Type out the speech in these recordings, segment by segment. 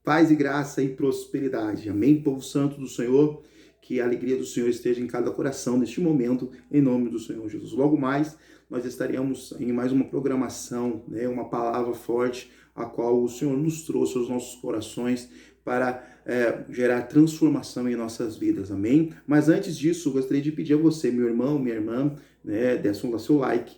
paz e graça e prosperidade. Amém, povo santo do Senhor? Que a alegria do Senhor esteja em cada coração neste momento, em nome do Senhor Jesus. Logo mais, nós estaremos em mais uma programação, uma palavra forte, a qual o Senhor nos trouxe aos nossos corações para gerar transformação em nossas vidas, amém? Mas antes disso, eu gostaria de pedir a você, meu irmão, minha irmã, desse o seu like,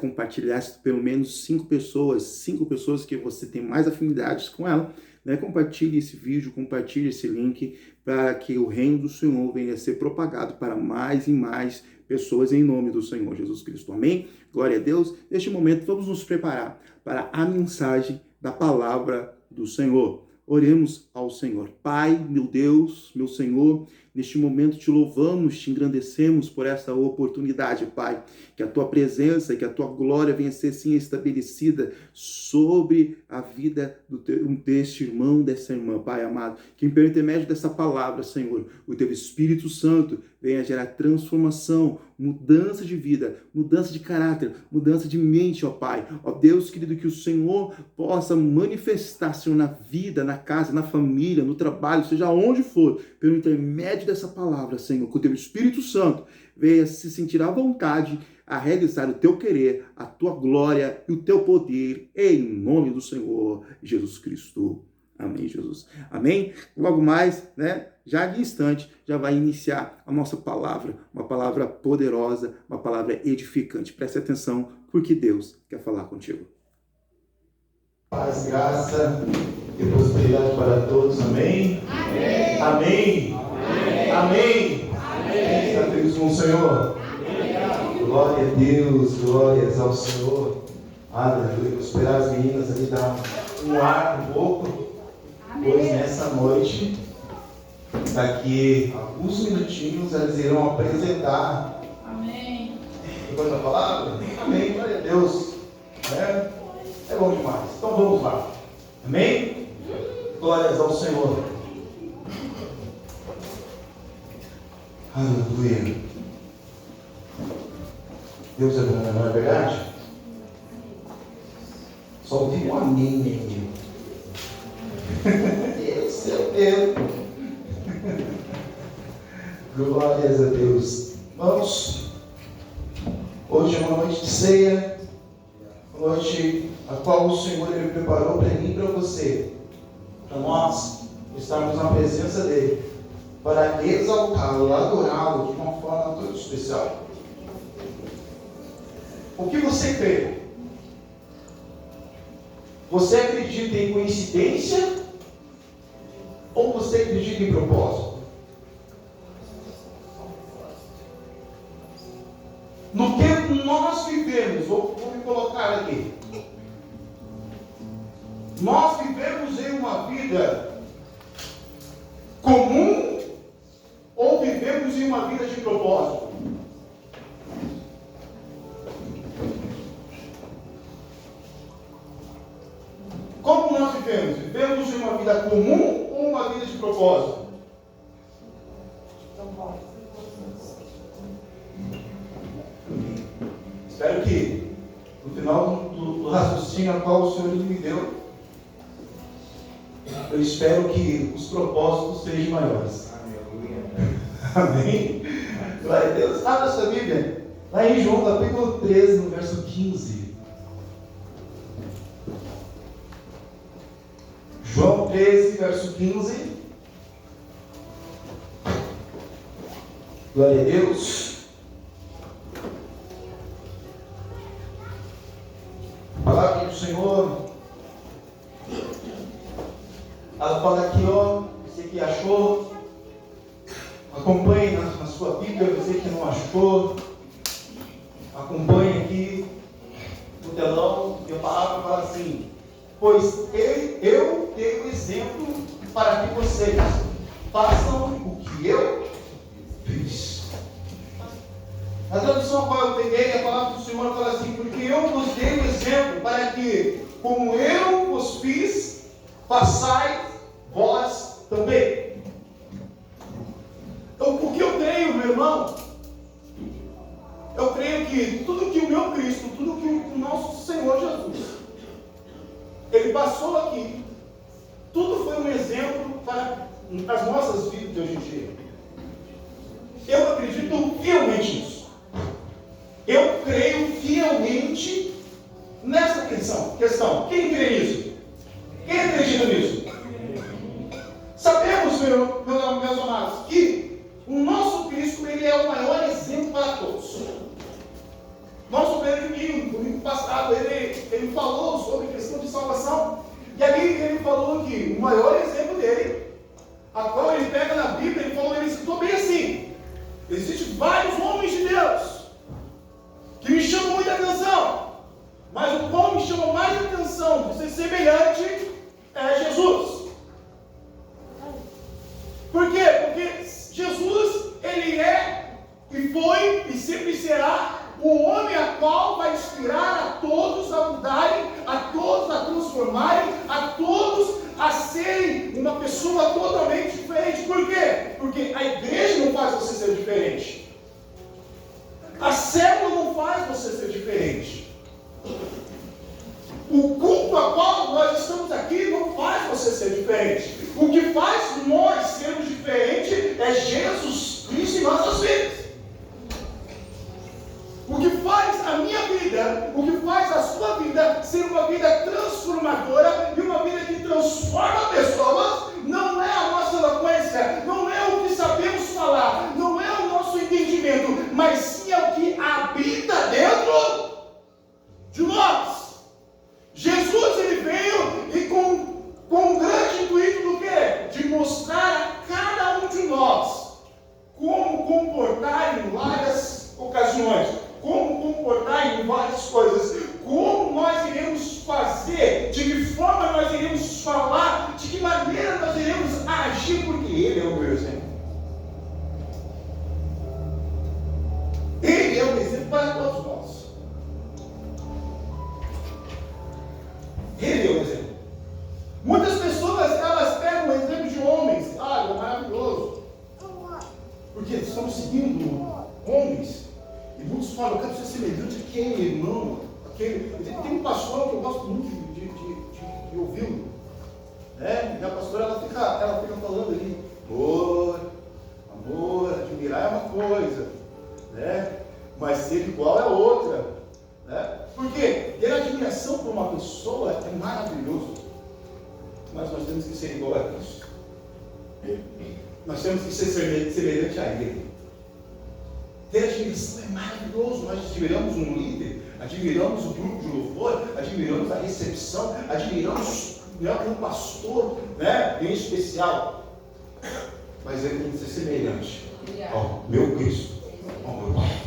compartilhasse pelo menos 5 pessoas que você tem mais afinidades com ela, compartilhe esse vídeo, compartilhe esse link, para que o reino do Senhor venha a ser propagado para mais e mais pessoas em nome do Senhor Jesus Cristo. Amém? Glória a Deus. Neste momento, vamos nos preparar para a mensagem da palavra do Senhor. Oremos ao Senhor. Pai, meu Deus, meu Senhor, neste momento te louvamos, te engrandecemos por essa oportunidade, Pai. Que a tua presença e que a tua glória venha a ser sim estabelecida sobre a vida deste irmão, dessa irmã, Pai amado. Que por intermédio dessa palavra, Senhor, o teu Espírito Santo venha gerar transformação, mudança de vida, mudança de caráter, mudança de mente, ó Pai. Ó Deus querido, que o Senhor possa manifestar, Senhor, na vida, na casa, na família, no trabalho, seja onde for, pelo intermédio dessa palavra, Senhor, que o teu Espírito Santo venha se sentir à vontade a realizar o teu querer, a tua glória e o teu poder, em nome do Senhor Jesus Cristo. Amém, Jesus. Amém? Logo mais, já de instante, já vai iniciar a nossa palavra, uma palavra poderosa, uma palavra edificante. Preste atenção, porque Deus quer falar contigo. Paz, graça e prosperidade para todos. Amém? Amém. Amém. Amém. Amém. Amém. Está feliz com o Senhor? Amém. Glória a Deus, glórias ao Senhor. Aleluia. Esperar as meninas ali dar um ar um pouco. Pois nessa noite, daqui a alguns minutinhos, elas irão apresentar. Amém. Depois da palavra? Amém. Glória a Deus. É bom demais. Então vamos lá. Amém? Glórias ao Senhor. Aleluia. Deus é bom, não é verdade? Só ouvi um amém aqui. Esse é o Deus. Glórias a Deus. Irmãos, hoje é uma noite de ceia, uma noite a qual o Senhor Ele preparou para mim e para você, para nós estarmos na presença dEle, para exaltá-lo, adorá-lo de uma forma toda especial. O que você crê? Você acredita em coincidência ou você acredita em propósito? No que nós vivemos, vou me colocar aqui. Nós vivemos em uma vida comum ou vivemos em uma vida de propósito? Como nós vivemos? Vivemos em uma vida comum ou uma vida de propósito? Espero que no final do raciocínio a qual o Senhor me deu, eu espero que os propósitos sejam maiores. Amém? Glória a Deus. Abra sua Bíblia lá em João capítulo 13, no verso 15. João 13, verso 15. Glória a Deus. A palavra do Senhor. Ela fala aqui, você que achou, acompanhe na sua Bíblia, você que não achou, acompanhe aqui no telão, e a palavra fala assim: pois eu tenho exemplo para que vocês façam o que eu fiz. Na tradução a qual eu peguei, a palavra do Senhor fala assim: porque eu vos dei o exemplo para que, como eu vos fiz, façais vós também. Então, o que eu creio, meu irmão? Eu creio que tudo que o meu Cristo, tudo que o nosso Senhor Jesus, Ele passou aqui, tudo foi um exemplo para as nossas vidas de hoje em dia. Eu acredito fielmente nisso. Eu creio fielmente nessa questão. Quem crê nisso? Quem acredita nisso? Sabemos, meus amados, que o nosso Cristo, ele é o maior exemplo para todos. Nosso primeiro domingo passado, ele falou sobre questão de salvação. E ali ele falou que o maior exemplo dele, a qual ele pega na Bíblia, ele citou bem assim: existem vários homens de Deus que me chamam muita atenção, mas o qual me chama mais atenção de ser semelhante é Jesus. Por quê? Porque Jesus, ele é e foi e sempre será o homem a qual vai inspirar a todos a mudarem, a todos a transformarem, a todos a serem uma pessoa totalmente diferente. Por quê? Porque a igreja não faz você ser diferente. A célula não faz você ser diferente. O culto a qual nós estamos aqui não faz você ser diferente. O que faz nós sermos diferentes é Jesus Cristo em nossas vidas. O que faz a minha vida, o que faz a sua vida ser uma vida transformadora e uma vida que transforma pessoas, não é a nossa eloquência, não é o que sabemos falar, não é o nosso entendimento, mas sim é o que habita dentro de nós. Jesus, ele veio e com um grande intuito do quê? De mostrar a cada um de nós como comportar em várias ocasiões, como comportar em várias coisas, como nós iremos fazer, de que forma nós iremos falar, de que maneira nós iremos agir, porque Ele é o meu exemplo. Ele é o exemplo para todos nós. Ele é o exemplo. Muitas pessoas, elas pegam o exemplo de homens, é maravilhoso, porque estamos seguindo homens. E muitos falam, eu quero ser semelhante àquele irmão, tem um pastor que eu gosto muito de ouvi-lo, né? E a pastora, ela fica falando ali, amor, admirar é uma coisa, né? Mas ser igual é outra, né? Porque ter admiração por uma pessoa é maravilhoso, mas nós temos que ser igual a Cristo. Nós temos que ser semelhante a Ele. Ter admiração é maravilhoso. Nós admiramos um líder, admiramos o grupo de louvor, admiramos a recepção, admiramos um pastor, né, em especial. Mas ele tem que ser semelhante ao meu Cristo, ao meu Pai.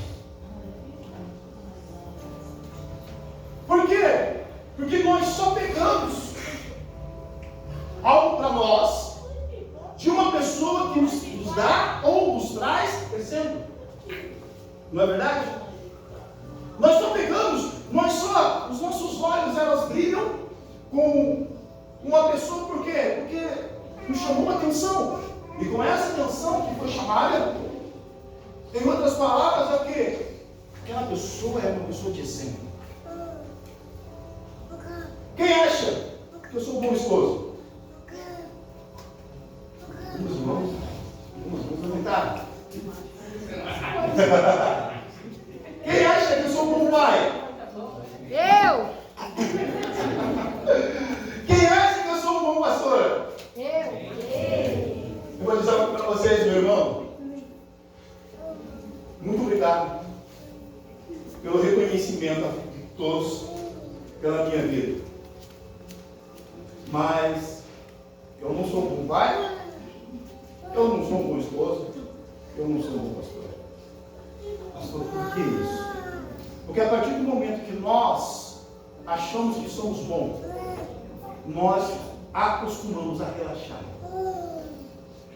Por quê? Porque nós só pegamos algo para nós de uma pessoa que nos dá ou nos traz exemplo. Não é verdade? Nós só pegamos, os nossos olhos, elas brilham com uma pessoa, por quê? Porque nos chamou a atenção. E com essa atenção que foi chamada, em outras palavras, é o quê? Aquela pessoa é uma pessoa de exemplo. Quem acha que eu sou um bom esposo? Umas mãos levantaram. Quem acha que eu sou um bom pai? Eu! Quem acha que eu sou um bom pastor? Eu vou dizer para vocês, meu irmão. Muito obrigado pelo reconhecimento de todos pela minha vida. Mas eu não sou um bom pai, eu não sou um bom esposo, eu não sou um bom pastor. Pastor, por que isso? Porque a partir do momento que nós achamos que somos bons, nós acostumamos a relaxar.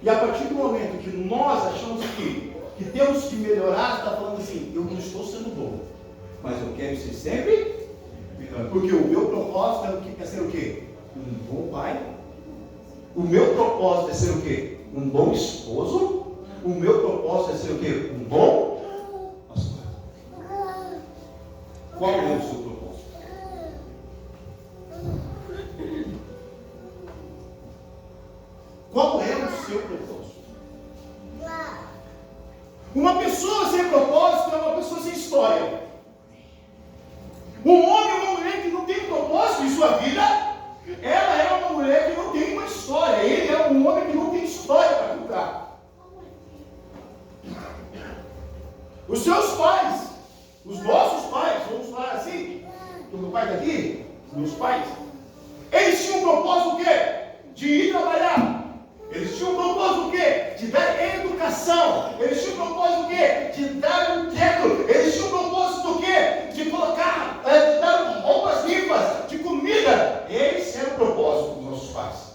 E a partir do momento que nós achamos que temos que melhorar, está falando assim, eu não estou sendo bom, mas eu quero ser sempre melhor. Porque o meu propósito é ser o quê? Um bom pai. O meu propósito é ser o quê? Um bom esposo. O meu propósito é ser o quê? Um bom pastor. Qual é o seu propósito? Uma pessoa sem propósito é uma pessoa sem história. Um homem ou uma mulher que não tem propósito em sua vida, ela é uma mulher que não tem uma história. Ele é um homem que não tem história para contar. Os seus pais, os nossos pais, vamos falar assim, o meu pai está aqui, meus pais, eles tinham um propósito o quê? De ir trabalhar. Eles tinham um propósito o quê? De dar educação. Eles tinham um propósito o quê? De dar um teto. Eles tinham um propósito o quê? De colocar, de dar roupas limpas, de comida. Esse era o propósito dos nossos pais.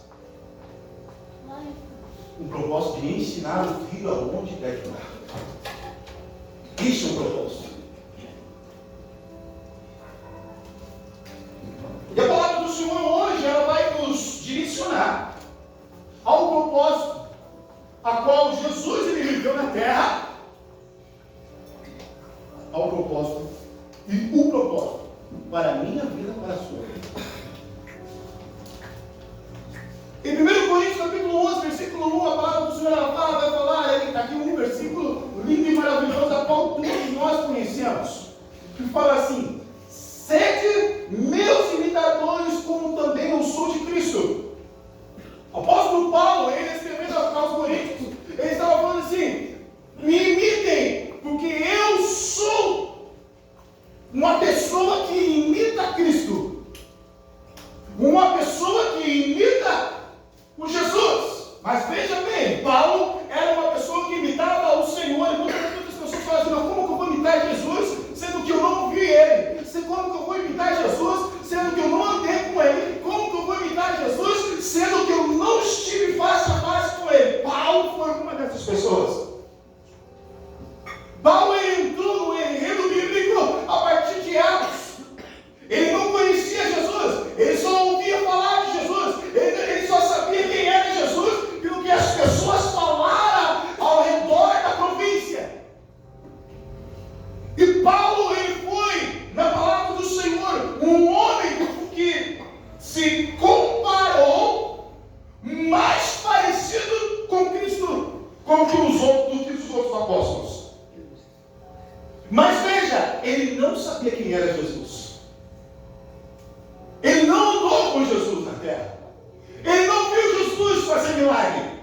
Um propósito de ensinar o filho aonde deve andar. Isso é um propósito. E a palavra do Senhor hoje, ela vai nos direcionar ao propósito a qual Jesus ele viveu na terra, ao propósito e o propósito para a minha vida, para a sua vida. Em 1 Coríntios capítulo 11, versículo 1, a palavra do Senhor ela fala, vai falar, está aqui um versículo lindo e maravilhoso, a qual todos nós conhecemos, que fala assim: sede meus imitadores, como também eu sou de Cristo. O apóstolo Paulo, ele escrevendo aos Coríntios, ele estava falando assim: me imitem, porque eu sou uma pessoa que imita Cristo, uma pessoa que imita o Jesus. Mas veja bem, Paulo era uma pessoa que imitava o Senhor, e muitas pessoas falam assim: como que eu vou imitar Jesus, sendo que eu não vi Ele? Como que eu vou imitar Jesus, sendo que eu não andei com Ele? Como que eu vou imitar Jesus, sendo que eu não estive face a face com Ele? Paulo foi uma dessas pessoas. Paulo ele entrou no enredo bíblico a partir de Atos. Ele não conhecia Jesus, ele só ouvia falar de Jesus, ele só sabia quem era Jesus pelo que as pessoas falaram ao redor da província. E Paulo ele foi, na palavra do Senhor, um homem que se comparou mais parecido com Cristo, com que os outros apóstolos. Mas veja, ele não sabia quem era Jesus. Ele não andou com Jesus na terra. Ele não viu Jesus fazer milagre.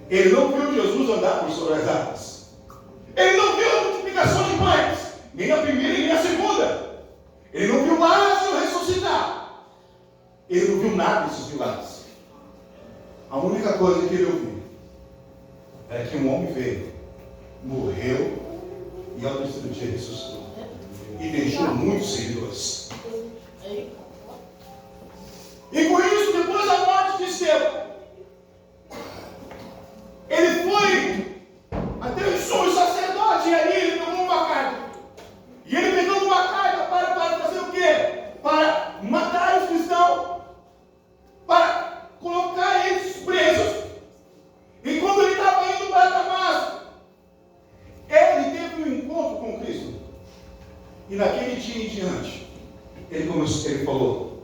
Ele não viu Jesus andar por sobre as águas. Ele não viu a multiplicação de pães, nem a primeira e nem a segunda. Ele não viu Lázaro ressuscitar. Ele não viu nada desses milagres. A única coisa que ele ouviu é que um homem veio, morreu e ao terceiro dia ressuscitou. E deixou muitos seguidores. E com isso, depois da morte de Estevão, ele foi até o sumo sacerdote, e ali ele pegou uma carta. E ele pegou uma carta para fazer o quê? Para matar os cristãos, para colocar eles presos. E quando ele estava indo para Damasco, ele teve um encontro com Cristo. E naquele dia em diante, ele falou: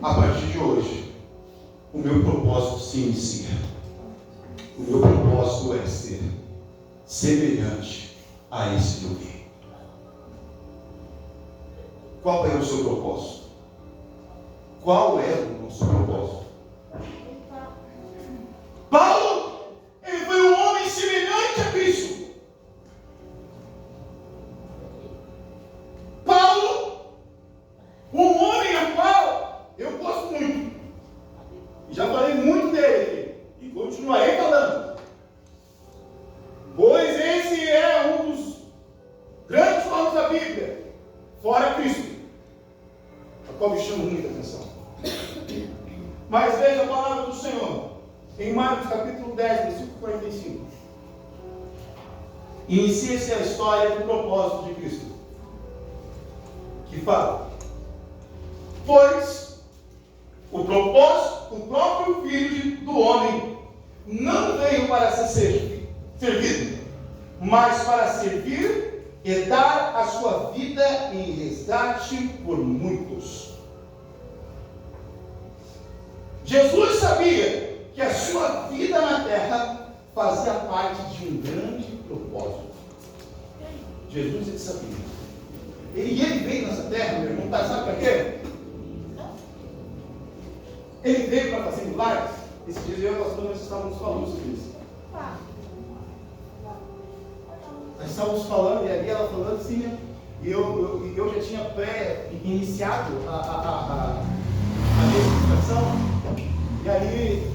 a partir de hoje, o meu propósito se inicia. O meu propósito é ser semelhante a esse que eu vi. Qual é o seu propósito? Qual é o nosso propósito? Paulo, ele foi um homem semelhante a Cristo. Paulo, um homem a qual eu gosto muito. E já falei muito dele aqui. E continuarei falando. Pois esse é um dos grandes nomes da Bíblia, fora Cristo, a qual me chama muita atenção. Mas veja a palavra do Senhor em Marcos capítulo 10, versículo 45. Inicia-se a história do propósito de Cristo, que fala: pois o propósito, o próprio Filho do Homem não veio para ser servido, mas para servir e dar a sua vida em resgate por muitos. Jesus sabia que a sua vida na terra fazia parte de um grande propósito. Jesus, ele sabia. Ele veio nessa terra, meu irmão, sabe para quê? Ele veio para fazer milagres. Esse dia eu e a pastora nós estávamos falando sobre isso. Nós estávamos falando, e ali ela falando assim, né? E eu já tinha pré-iniciado a meditação. E aí,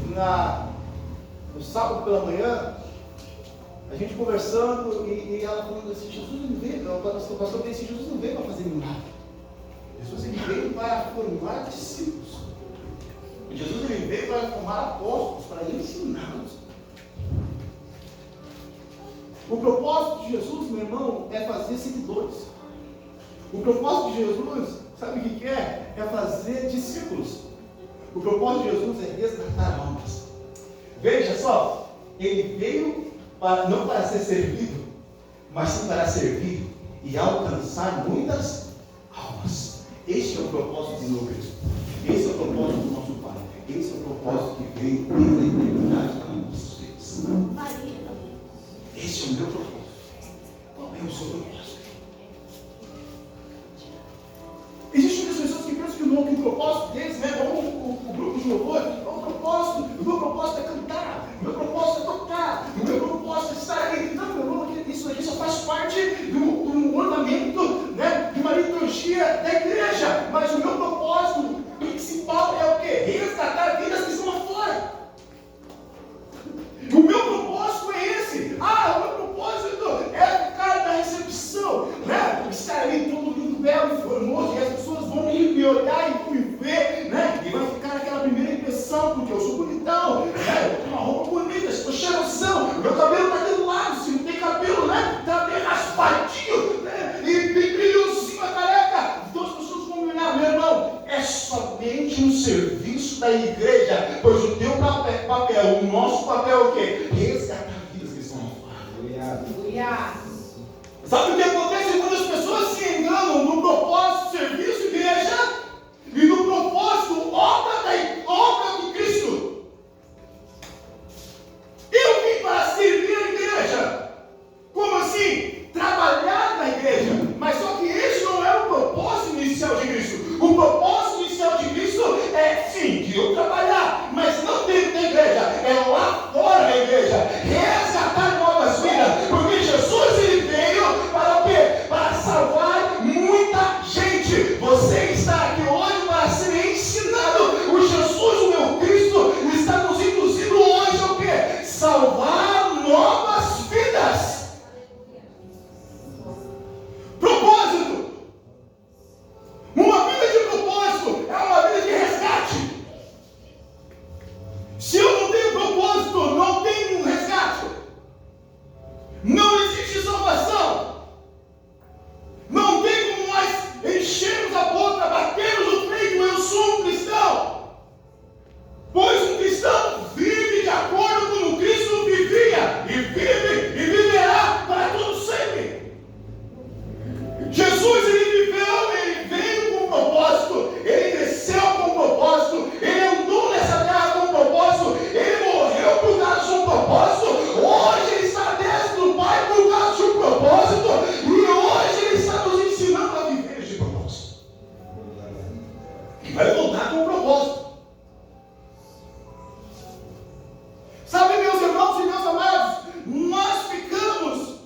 no sábado pela manhã, a gente conversando, e ela falando assim, Jesus não veio, o pastor disse, Jesus não veio para fazer milagre. Jesus ele veio para formar discípulos. Jesus ele veio para formar apóstolos, para ensiná-los. O propósito de Jesus, meu irmão, é fazer seguidores. O propósito de Jesus, sabe o que é? É fazer discípulos. O propósito de Jesus é resgatar almas. Veja só, ele veio não para ser servido, mas sim para servir e alcançar muitas almas. Este é o propósito do meu Cristo. Esse é o propósito do nosso Pai. Esse é o propósito que veio desde a eternidade para nossos filhos. Esse é o meu propósito. Qual é o seu propósito? Existem muitas pessoas que pensam que o propósito deles, né, como o grupo de louvor, o meu propósito é cantar, o meu propósito é tocar, o meu propósito é estar ali. Não, meu irmão, isso aqui só faz parte do ornamento, né, de uma liturgia da igreja. Mas o meu propósito principal é o quê? Resgatar vidas que estão lá fora. O meu propósito é esse. O meu propósito é ficar na recepção, né? Estar ali todo lindo, belo e formoso, e as pessoas vão me olhar e me ver, né? E vai ficar aquela primeira impressão, porque eu sou bonitão, né? Eu tenho uma roupa bonita, estou cheirosão, meu cabelo está do lado, se não tem cabelo, né? Está bem raspadinho, né? E bem brilhosinho a careca. Então as pessoas vão me olhar, meu irmão, é somente um serviço da igreja, pois o teu papel, o nosso papel é o quê? Resgatar vidas que estão lá fora. Sabe o que acontece quando as pessoas se enganam no propósito, serviço, igreja, e no propósito, obra de Cristo? Eu vim para servir a igreja. Como assim? Trabalhar na igreja. Mas só que esse não é o propósito inicial de Cristo. O propósito inicial de Cristo é, sim, de eu trabalhar, mas não dentro da igreja, é lá fora da igreja. Resgatar novas vidas. Porque Jesus ele veio para o quê? Para salvar muita gente. Você está aqui hoje para ser ensinado. O Jesus, o meu Cristo, está nos induzindo hoje ao quê? Salvar novas vidas. Propósito. Uma vida de propósito é uma vida de resgate. Se eu não tenho propósito, não tenho um resgate. Não existe salvação. Não tem como nós enchermos a boca, batermos o peito, eu sou um cristão. Pois um cristão vive de acordo com o Cristo vivia, e vive e viverá para todo sempre. Jesus ele viveu, ele veio com um propósito, ele cresceu com um propósito, ele andou nessa terra com um propósito, ele morreu por causa de um propósito, hoje ele está dentro do Pai por causa de um propósito, e hoje ele está nos ensinando a viver esse propósito. E vai voltar com um propósito. Sabe, meus irmãos e meus amados, nós ficamos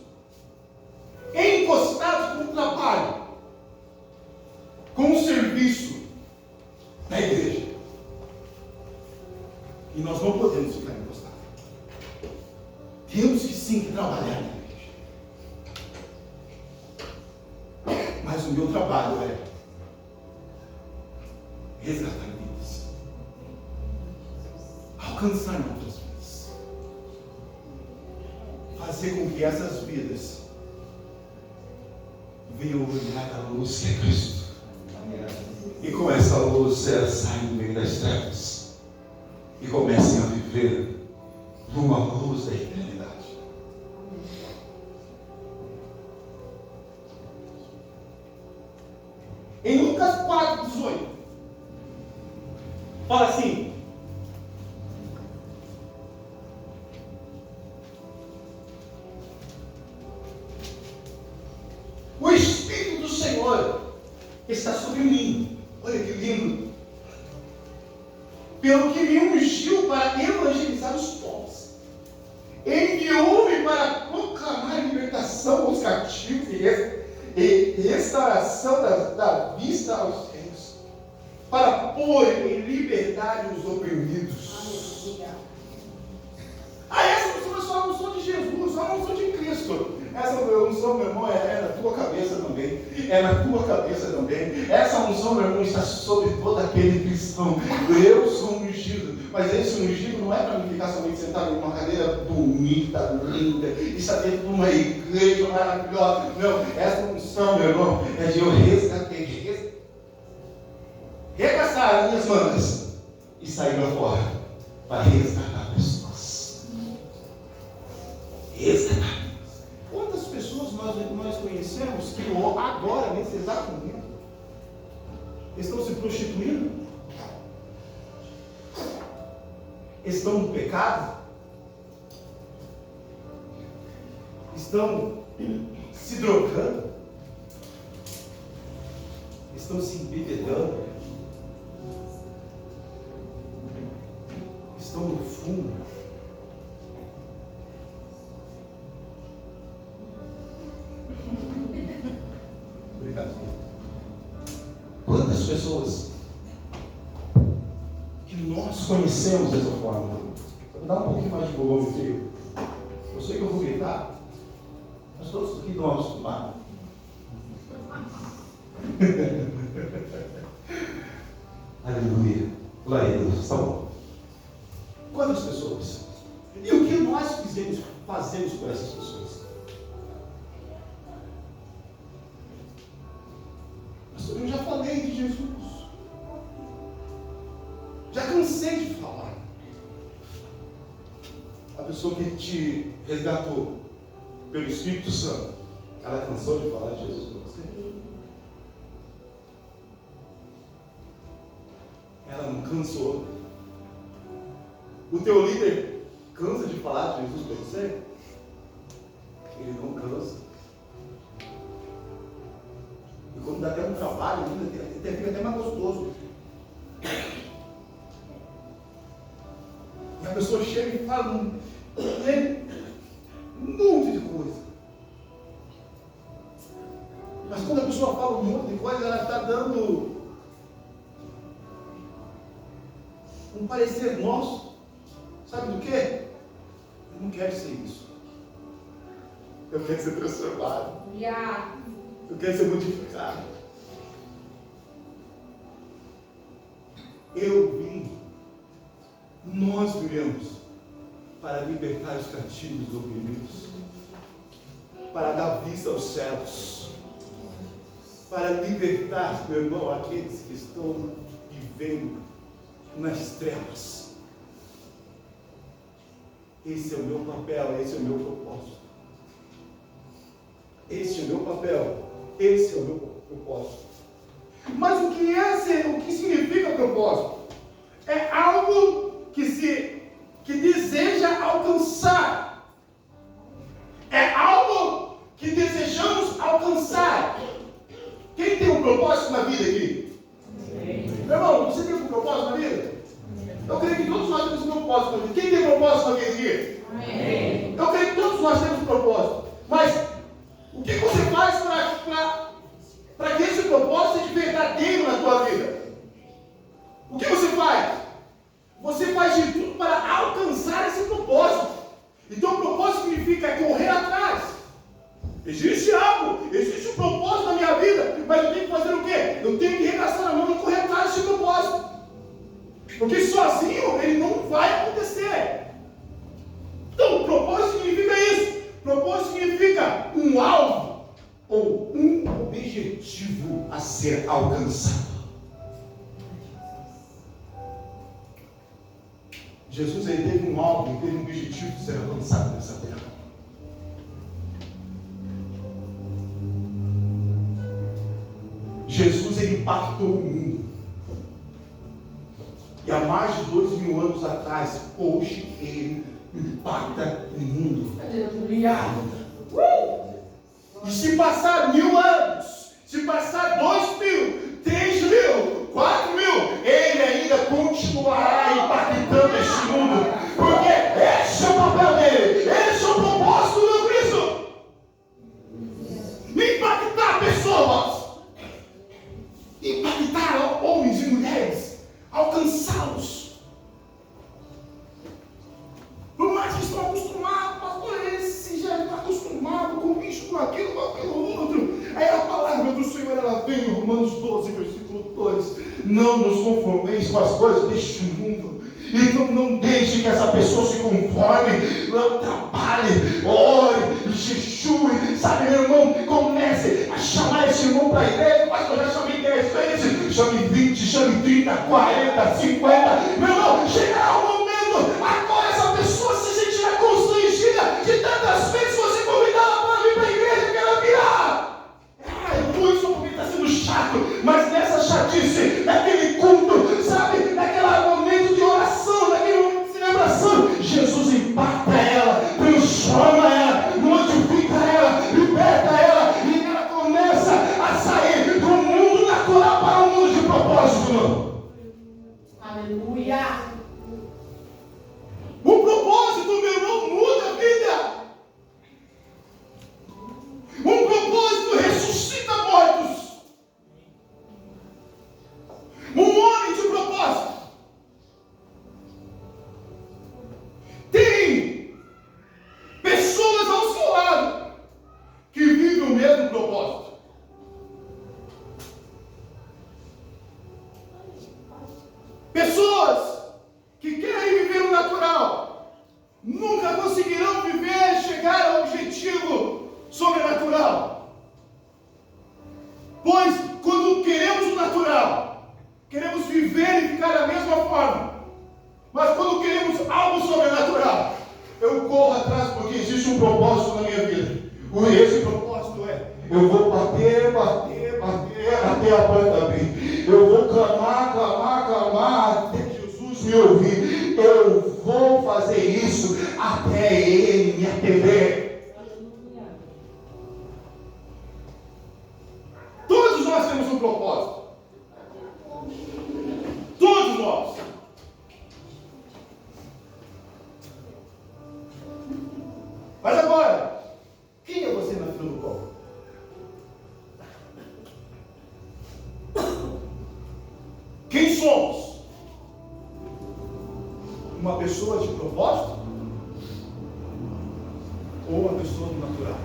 encostados com o trabalho, com o serviço na igreja. E nós não podemos ficar encostados. Temos que sim trabalhar na igreja. Mas o meu trabalho é resgatar vidas, alcançar outras vidas, fazer com que essas vidas venham olhar a luz que é Cristo. E com essa luz elas saem do meio das trevas e comecem a viver numa luz da eternidade. Em Lucas 4:18 fala assim: pelo que me ungiu para evangelizar os povos. Enviou-me para proclamar libertação aos cativos e restauração da vista aos cegos, para pôr em liberdade os oprimidos. Essa unção é só a unção de Jesus, só a unção de Cristo. Essa unção, meu irmão, é na tua cabeça também. É na tua cabeça também. Essa unção, meu irmão, está sobre todo aquele cristão. Eu sou ungido, mas esse ungido não é para mim ficar somente sentado em uma cadeira bonita, linda, e estar dentro de uma igreja maravilhosa. Não, essa unção, meu irmão, é de eu regaçar as minhas mangas e sair lá fora para resgatar pessoas. Resgatar. Quantas pessoas nós conhecemos que agora, nesse exato momento, estão se prostituindo? Estão no pecado? Estão se drogando? Estão se embebedando? Estão no fumo? Obrigado. Quantas pessoas que nós conhecemos dessa forma? Vou dar um pouquinho mais de volume, filho. Eu sei que eu vou gritar, mas todos aqui estão acostumados. Aleluia. Glória a Deus. Tá bom. Quantas pessoas? E o que nós fazemos por essas pessoas? Pastor, eu já falei de Jesus. Já cansei de falar. A pessoa que te resgatou pelo Espírito Santo, ela cansou de falar de Jesus para você? Ela não cansou. O teu líder cansa de falar de Jesus para você? Ele não cansa. E quando dá até um trabalho, fica até mais gostoso. E a pessoa chega e fala um monte de coisa. Mas quando a pessoa fala um monte de coisa, ela está dando um parecer nosso. Sabe do quê? Eu não quero ser isso. Eu quero ser transformado. Eu quero ser modificado. Nós viemos para libertar os cativos e oprimidos, para dar vista aos cegos, para libertar, meu irmão, aqueles que estão vivendo nas trevas. Esse é o meu papel, esse é o meu propósito. Esse é o meu papel, esse é o meu propósito. Mas o que significa propósito? É algo que deseja alcançar. É algo que desejamos alcançar. Quem tem um propósito na vida aqui? Meu irmão, você tem um propósito na vida? Eu creio que todos nós temos um propósito na vida. Quem tem propósito na vida aqui? Eu creio que todos nós temos um propósito. Mas o que você faz para que esse propósito seja verdadeiro na tua vida? O que você faz? Você faz de tudo para alcançar esse propósito. Então o propósito significa correr atrás. Existe algo, existe um propósito na minha vida, mas eu tenho que fazer o quê? Eu tenho que regaçar a mão e correr atrás desse propósito. Porque sozinho ele não vai acontecer. Então o propósito significa isso. Propósito significa um alvo ou um objetivo a ser alcançado. Jesus ele teve um alvo, ele teve um objetivo de ser alcançado nessa terra. Jesus ele impactou o mundo. E há mais de 2000 anos atrás, hoje ele impacta o mundo. E se passar 1000 anos, se passar 2000, 3000, 4000, ele ainda continua continuará impactando este mundo, porque esse é o papel dele, esse é o propósito do meu Cristo. Impactar pessoas, impactar homens e mulheres, alcançá-los. Por mais que estão acostumados, pastor, esse já está acostumado com isso, com aquilo, outro. Aí a palavra do Senhor, ela vem em Romanos 12, versículo 2. Não nos conformeis com as coisas deste mundo. Então não deixe que essa pessoa se conforme. Não trabalhe, ore, jejue. Sabe, meu irmão, comece a chamar esse irmão para a igreja. Pastor, eu já chamei 10 vezes. Chame 20, chame 30, 40, 50. Meu irmão, chegará o momento. Agora essa pessoa se sentirá constrangida de tantas vezes você convidar ela para vir para a igreja que ela virá. Eu fui só porque está sendo chato, mas nessa chatice, naquele culto, sabe, naquele momento de oração, naquele momento de celebração, Jesus impacta ela, transforma ela, modifica ela, liberta ela, e ela começa a sair do mundo natural para o mundo de propósito. Aleluia. O propósito, meu irmão, muda a vida. Um propósito ressuscita mortos. Um homem de propósito tem pessoas ao seu lado que vivem o mesmo propósito. Pessoas que querem viver o natural nunca conseguirão viver, chegar ao objetivo sobrenatural. Pois quando queremos o natural, queremos viver e ficar da mesma forma. Mas quando queremos algo sobrenatural, eu corro atrás porque existe um propósito na minha vida. Esse propósito é: eu vou bater até a porta abrir. Eu vou clamar até Jesus me ouvir. Eu vou fazer isso até Ele me atender. Todos nós temos um propósito. Todos nós. Mas agora, quem é você na fila do pão? Quem somos? Uma pessoa de propósito? Ou uma pessoa do natural?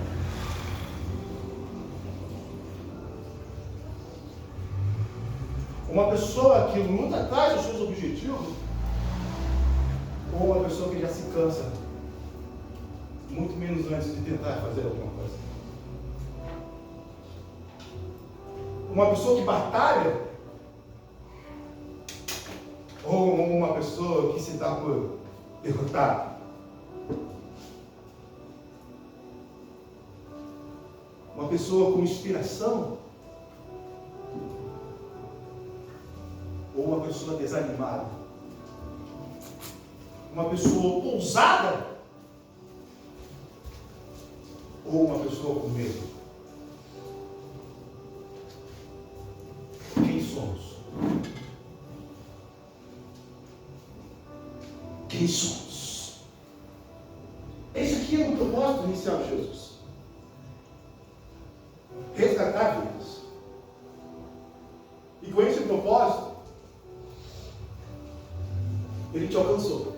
Uma pessoa que luta atrás dos seus objetivos? Ou uma pessoa que já se cansa muito menos antes de tentar fazer alguma coisa? Uma pessoa que batalha? Ou uma pessoa que se dá por derrotada? Uma pessoa com inspiração? Ou uma pessoa desanimada? Uma pessoa ousada? Ou uma pessoa com medo? Quem somos? Quem somos? Esse aqui é o propósito inicial de Jesus. Resgatar vidas. E com esse propósito, Ele te alcançou.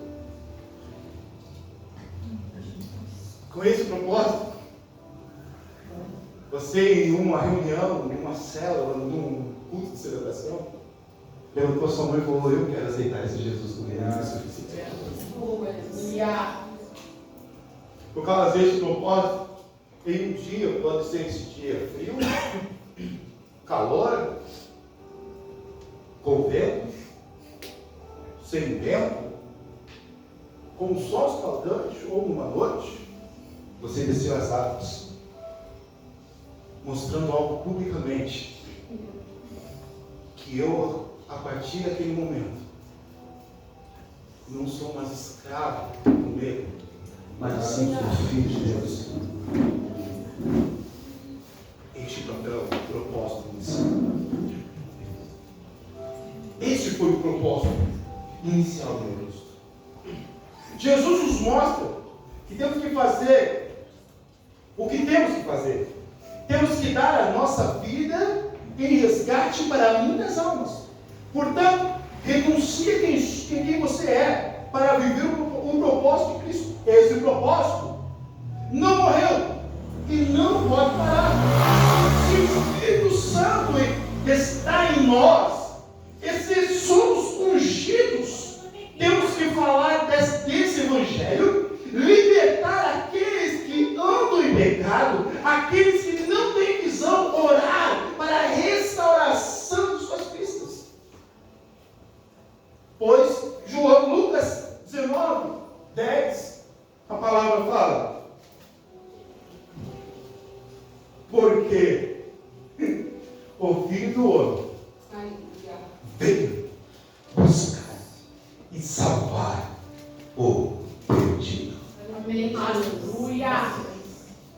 Com esse propósito, você em uma reunião, em uma célula, num culto de celebração, perguntou a sua mãe e falou: eu quero aceitar esse Jesus como Ele é suficiente. Por causa desse propósito, em um dia, pode ser esse dia frio, calor, com vento, sem vento, com um sol escaldante, ou numa noite, você desceu as águas, mostrando algo publicamente, que eu, a partir daquele momento, não sou mais escravo do medo, mas sim filho de Deus. Este papel, o propósito inicial. Esse foi o propósito inicial do Cristo. Jesus nos mostra que temos que fazer o que temos que fazer. Temos que dar a nossa vida em resgate para muitas almas. Portanto, renuncia quem você é para viver o propósito de Cristo. Esse propósito não morreu e não pode parar. Se o Espírito Santo está em nós, e se somos ungidos, temos que falar desse Evangelho, libertar aqueles que andam em pecado, aqueles que não têm visão, orar para a restauração de suas pistas. Pois Lucas 19, 10, a palavra fala: porque o Filho do Homem veio buscar e salvar o perdido. Amém. Aleluia.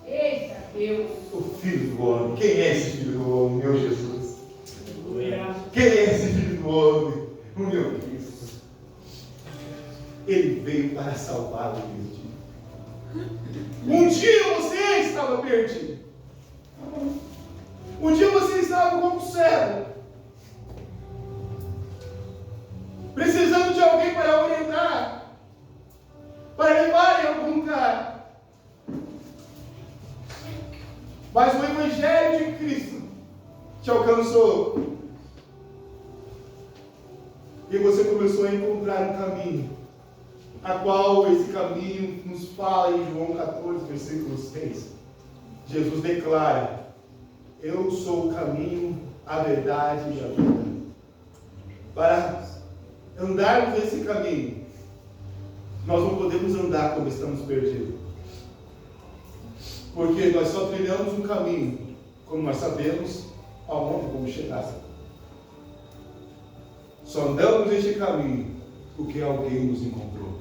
Eita Deus. O Filho do Homem. Quem é esse Filho do Homem, meu Jesus? Aleluia. Quem é esse Filho do Homem, o meu Cristo? Ele veio para salvar o perdido. Um dia você estava perdido. Um dia você estava como cego, precisando de alguém para orientar, para levar em algum lugar. Mas o Evangelho de Cristo te alcançou. E você começou a encontrar um caminho, a qual esse caminho nos fala em João 14, versículo 6. Jesus declara: eu sou o caminho, a verdade e a vida. Para andarmos nesse caminho, nós não podemos andar como estamos perdidos. Porque nós só trilhamos um caminho como nós sabemos aonde vamos chegar. Só andamos neste caminho porque alguém nos encontrou.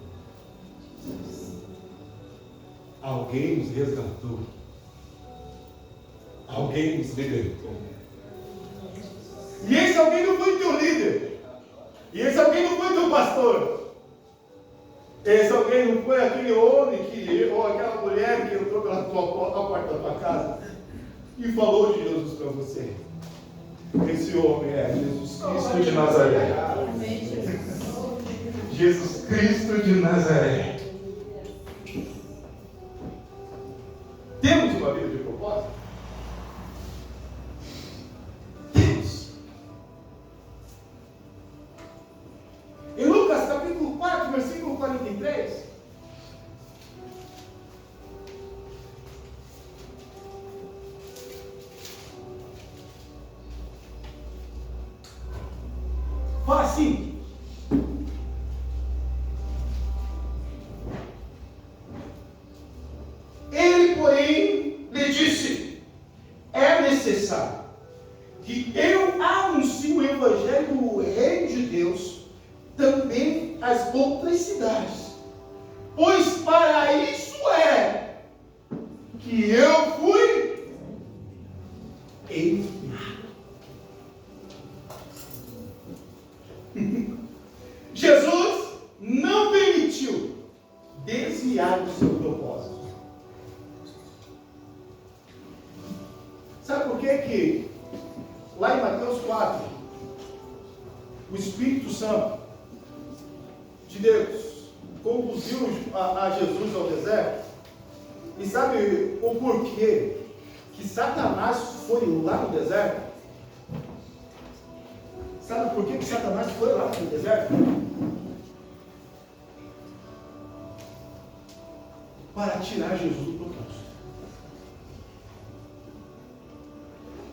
Alguém nos resgatou. Alguém nos libertou. E esse alguém não foi teu líder. E esse alguém não foi teu pastor. Esse alguém não foi aquele homem ou aquela mulher que entrou pela porta da tua casa e falou de Jesus para você. Esse homem é Jesus Cristo de Nazaré. Jesus Cristo de Nazaré. Temos uma vida de propósito? Temos. Em Lucas capítulo 4, versículo 43. Fala assim: ele, porém, lhe disse: é necessário que eu anuncie o Evangelho do Reino de Deus também às outras cidades, pois para isso é que eu fui enviado. Jesus não permitiu desviar do seu propósito. Sabe por que lá em Mateus 4, o Espírito Santo de Deus conduziu a Jesus ao deserto? E sabe o porquê que Satanás foi lá no deserto? Sabe por que Satanás foi lá no deserto? Para tirar Jesus do propósito.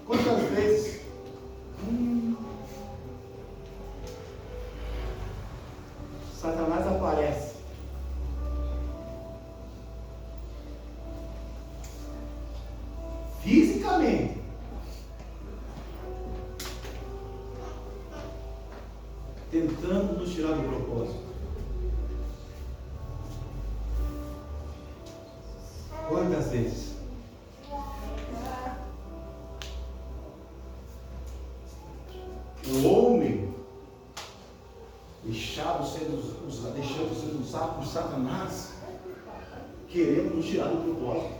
Quantas vezes Satanás aparece fisicamente tentando nos tirar do propósito? Quantas vezes? O homem deixado deixando ser usados por Satanás, querendo nos tirar do propósito.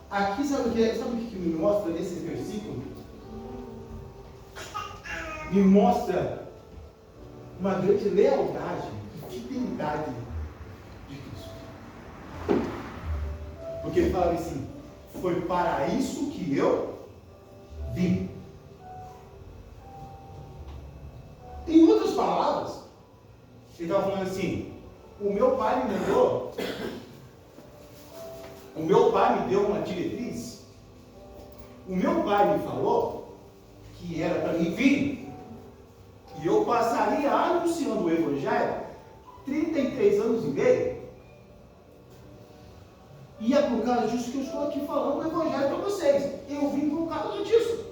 Aqui, sabe o que me mostra nesse versículo? Me mostra uma grande lealdade e fidelidade de Cristo. Porque ele fala assim: foi para isso que eu vim. Em outras palavras, ele estava falando assim: o meu pai me mandou, o meu pai me deu uma diretriz, o meu pai me falou que era para mim vir, e eu passaria anunciando o Evangelho 33 anos e meio, e é por causa disso que eu estou aqui falando o Evangelho para vocês. Eu vim por causa disso.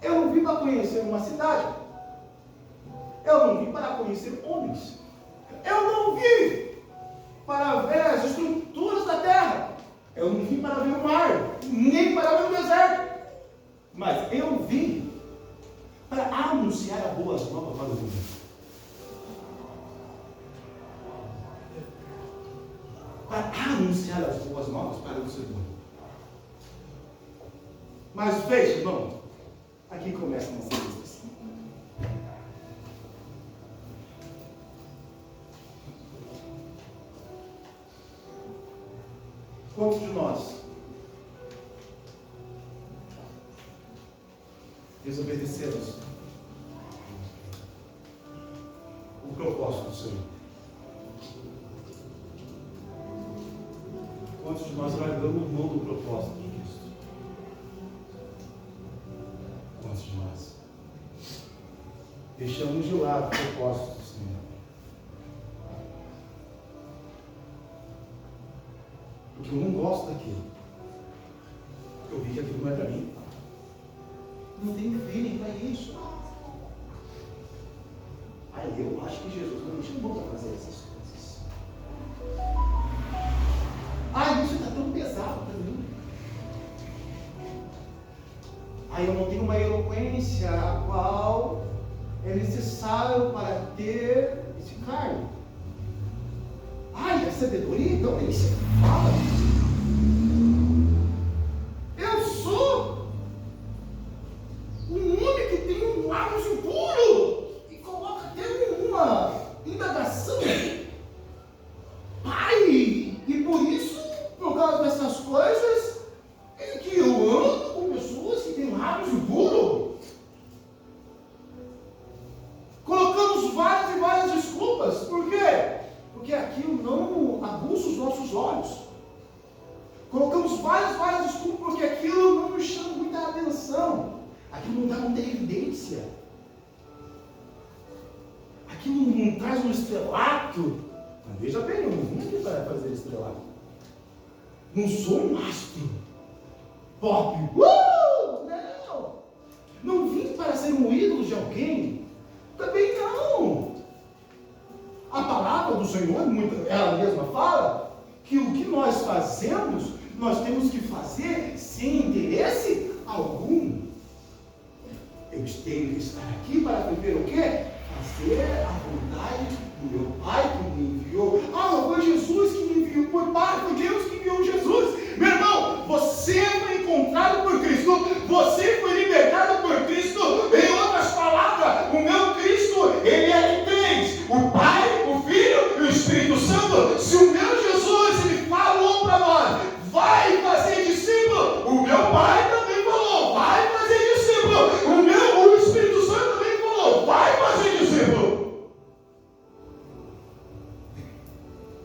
Eu não vim para conhecer uma cidade, eu não vim para conhecer homens, eu não vim para ver as estruturas da terra, eu não vim para ver o mar, nem para ver o deserto, mas eu vim para anunciar a boa nova para o mundo. Para anunciar as boas novas para o ser humano. Mas veja, irmão, aqui começa a nossa discussão. Quantos de nós desobedecemos o propósito do Senhor? Quantos de nós largamos mão do propósito de Cristo? Quantos de nós deixamos de lado o propósito do Senhor? Porque eu não gosto daquilo. Eu vi que aquilo não é para mim. Não tenho feeling para isso. Aí eu acho que Jesus não me chamou para fazer essas coisas. Isso está tão pesado para mim. Eu não tenho uma eloquência a qual é necessário para ter esse cargo. A sabedoria, então, nem se fala. Eu sou um homem que tem um lábios impuro e coloca até uma indagação. E por isso, por causa dessas coisas, é que eu ando com pessoas que têm lábios impuros. Colocamos várias e várias desculpas. Por quê? Porque aquilo não aguça os nossos olhos. Colocamos várias desculpas porque aquilo não nos chama muita atenção. Aquilo não dá muita evidência. Aquilo não traz um estrelato. Mas veja bem, eu não vim aqui para fazer estrelato. Não sou um astro pop. Não! Não vim para ser um ídolo de alguém. Também não. A palavra do Senhor, ela mesma fala que o que nós fazemos, nós temos que fazer sem interesse algum. Eu tenho que estar aqui para viver o quê? Fazer a vontade do meu Pai que me enviou. Foi Jesus que me enviou. Foi Deus que enviou Jesus. Meu irmão, você foi encontrado por Cristo. Você foi libertado por Cristo. Em outras palavras, o meu Cristo, ele é de três: o Pai, o Filho e o Espírito Santo. Se o meu Jesus, ele falou para nós, vai fazer discípulo, o meu Pai também falou, vai fazer discípulo. O Espírito Santo também falou, vai fazer discípulo.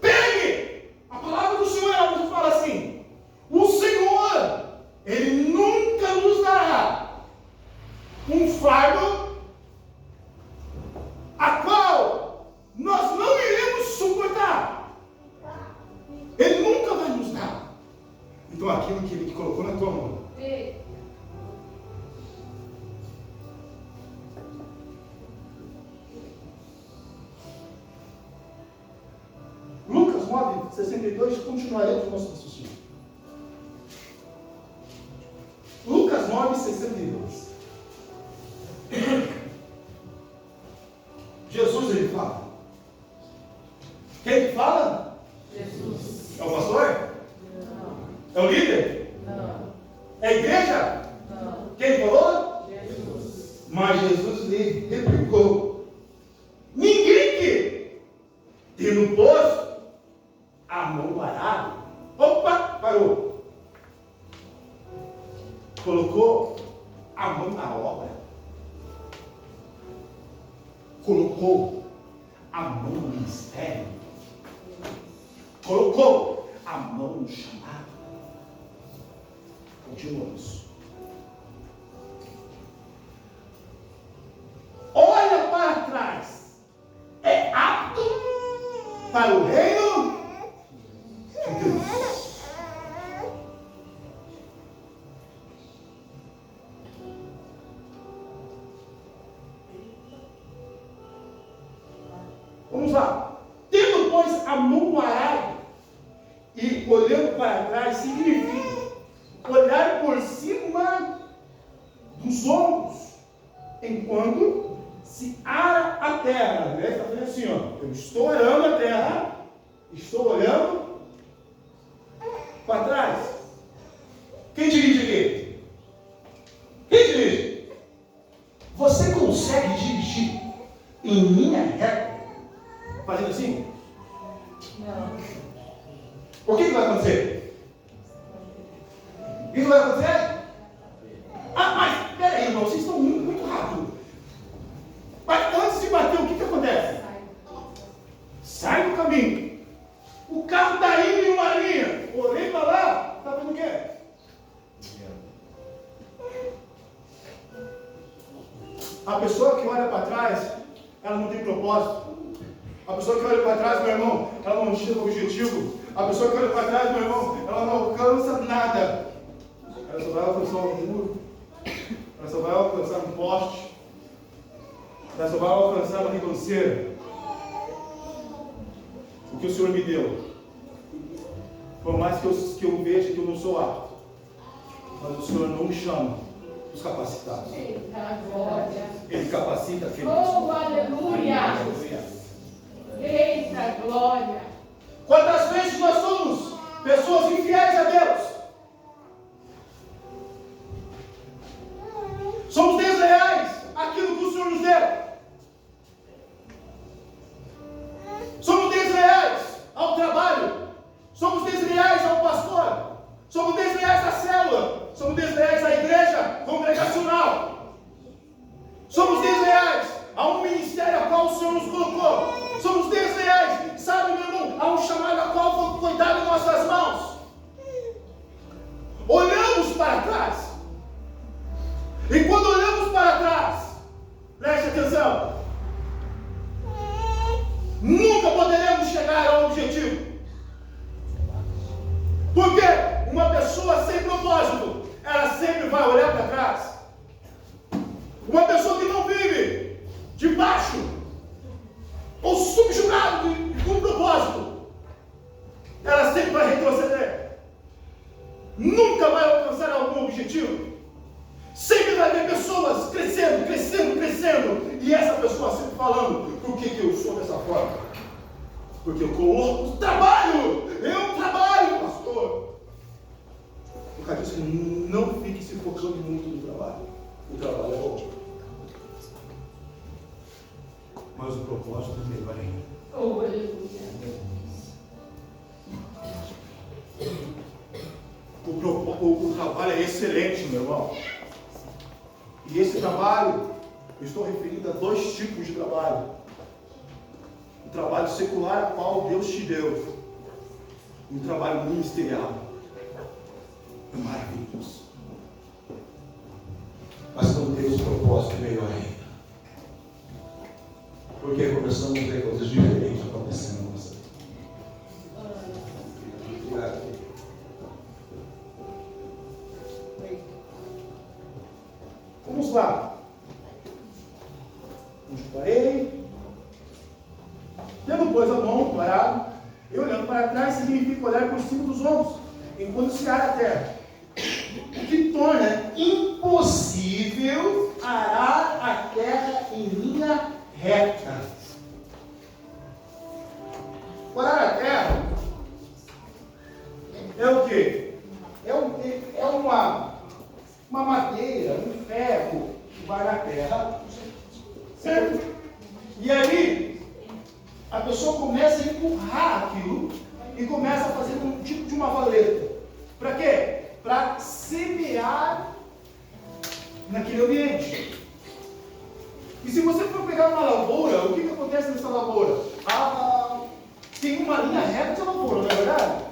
Pegue! A palavra do Senhor, ela nos fala assim: o Senhor, ele nunca nos dará um fardo a qual nós não iremos suportar. Ele nunca vai nos dar. Então aquilo que ele te colocou na tua mão, Lucas 9:62, continuaremos o nosso raciocínio. Lucas 9:62. ele fala? Quem que fala? Jesus. É o pastor? Não. É o líder? Não. É a igreja? Não. Quem falou? Jesus. Mas Jesus lhe replicou: ninguém que, tendo posto a mão no arado, opa, parou, colocou a mão na obra, colocou a mão no ministério, colocou a mão no chamado. Continuamos. Olha para trás. É apto para o reino de Deus. Vamos lá. Tendo, pois, a mão no arado e olhando para trás, significa olhar por cima dos ombros, enquanto se ara a terra. Ele está fazendo assim, ó. Eu estou arando a terra, estou olhando para trás. Quem dirige aqui? Quem dirige? Você consegue dirigir em linha reta, fazendo assim? Não. O que vai acontecer? Isso vai acontecer? Ah, mas peraí, irmão, vocês estão muito, muito rápido. Mas antes de bater, o que acontece? Sai do caminho. O carro está indo em uma linha. Olhei para lá, está vendo o quê? A pessoa que olha para trás, ela não tem propósito. A pessoa que olha para trás, meu irmão, ela não chega ao objetivo. A pessoa que olha para trás, meu irmão, ela não alcança nada. Ela só vai alcançar um muro. Ela só vai alcançar um poste. Ela só vai alcançar uma ribanceira. O que o Senhor me deu, por mais que eu veja que eu não sou apto, mas o Senhor não me chama os capacitados. Eita glória. Ele capacita aquele Oh, aleluia. Eita glória. Quantas vezes nós somos pessoas infiéis a Deus? Somos desleais àquilo que o Senhor nos deu. Somos desleais ao trabalho. Somos desleais ao pastor. Somos desleais à célula. Somos desleais à igreja congregacional. Somos desleais a um ministério a qual o Senhor nos colocou. Somos desleais, sabe, meu irmão, a um chamado a qual foi dado em nossas mãos. Olhamos para trás. E quando olhamos para trás, preste atenção, nunca poderemos chegar ao objetivo. Porque uma pessoa sem propósito, ela sempre vai olhar para trás. Uma pessoa que não vive debaixo ou subjugado de um propósito, ela sempre vai retroceder. Nunca vai alcançar algum objetivo. Sempre vai ver pessoas crescendo, crescendo, crescendo. E essa pessoa sempre falando: por que eu sou dessa forma? Porque eu coloco trabalho. Eu trabalho, pastor. Por causa disso, não fique se focando muito no trabalho. O trabalho é bom, mas o propósito é melhor ainda. Oh, aleluia. O trabalho é excelente, meu irmão. E esse trabalho, eu estou referindo a dois tipos de trabalho. O trabalho secular, a qual Deus te deu. E o trabalho ministerial. É maravilhoso. Mas quando temos propósito, é melhor ainda. Porque começamos a ver coisas diferentes acontecendo na nossa vida. Obrigado. Vamos lá. Parei. Tendo, pois, a mão parado, e olhando para trás, significa olhar por cima dos ombros, enquanto se ara a terra. O que torna impossível arar a terra em linha reta. Certo? E aí, a pessoa começa a empurrar aquilo e começa a fazer um tipo de uma valeta. Para quê? Para semear naquele ambiente. E se você for pegar uma lavoura, o que acontece nessa lavoura? Tem uma linha reta de lavoura, não é verdade?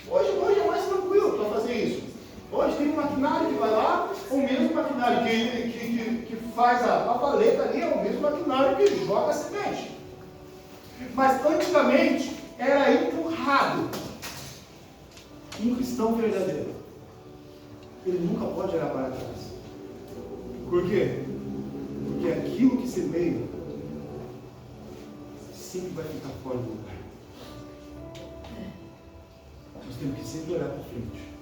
Hoje é mais tranquilo para fazer isso. Hoje tem um maquinário que vai lá, o mesmo maquinário que faz a valeta ali, é o mesmo maquinário que joga a semente. Mas antigamente era empurrado. Um cristão verdadeiro, ele nunca pode olhar para trás. Por quê? Porque aquilo que semeia sempre vai ficar fora do lugar. Nós temos que sempre olhar para frente.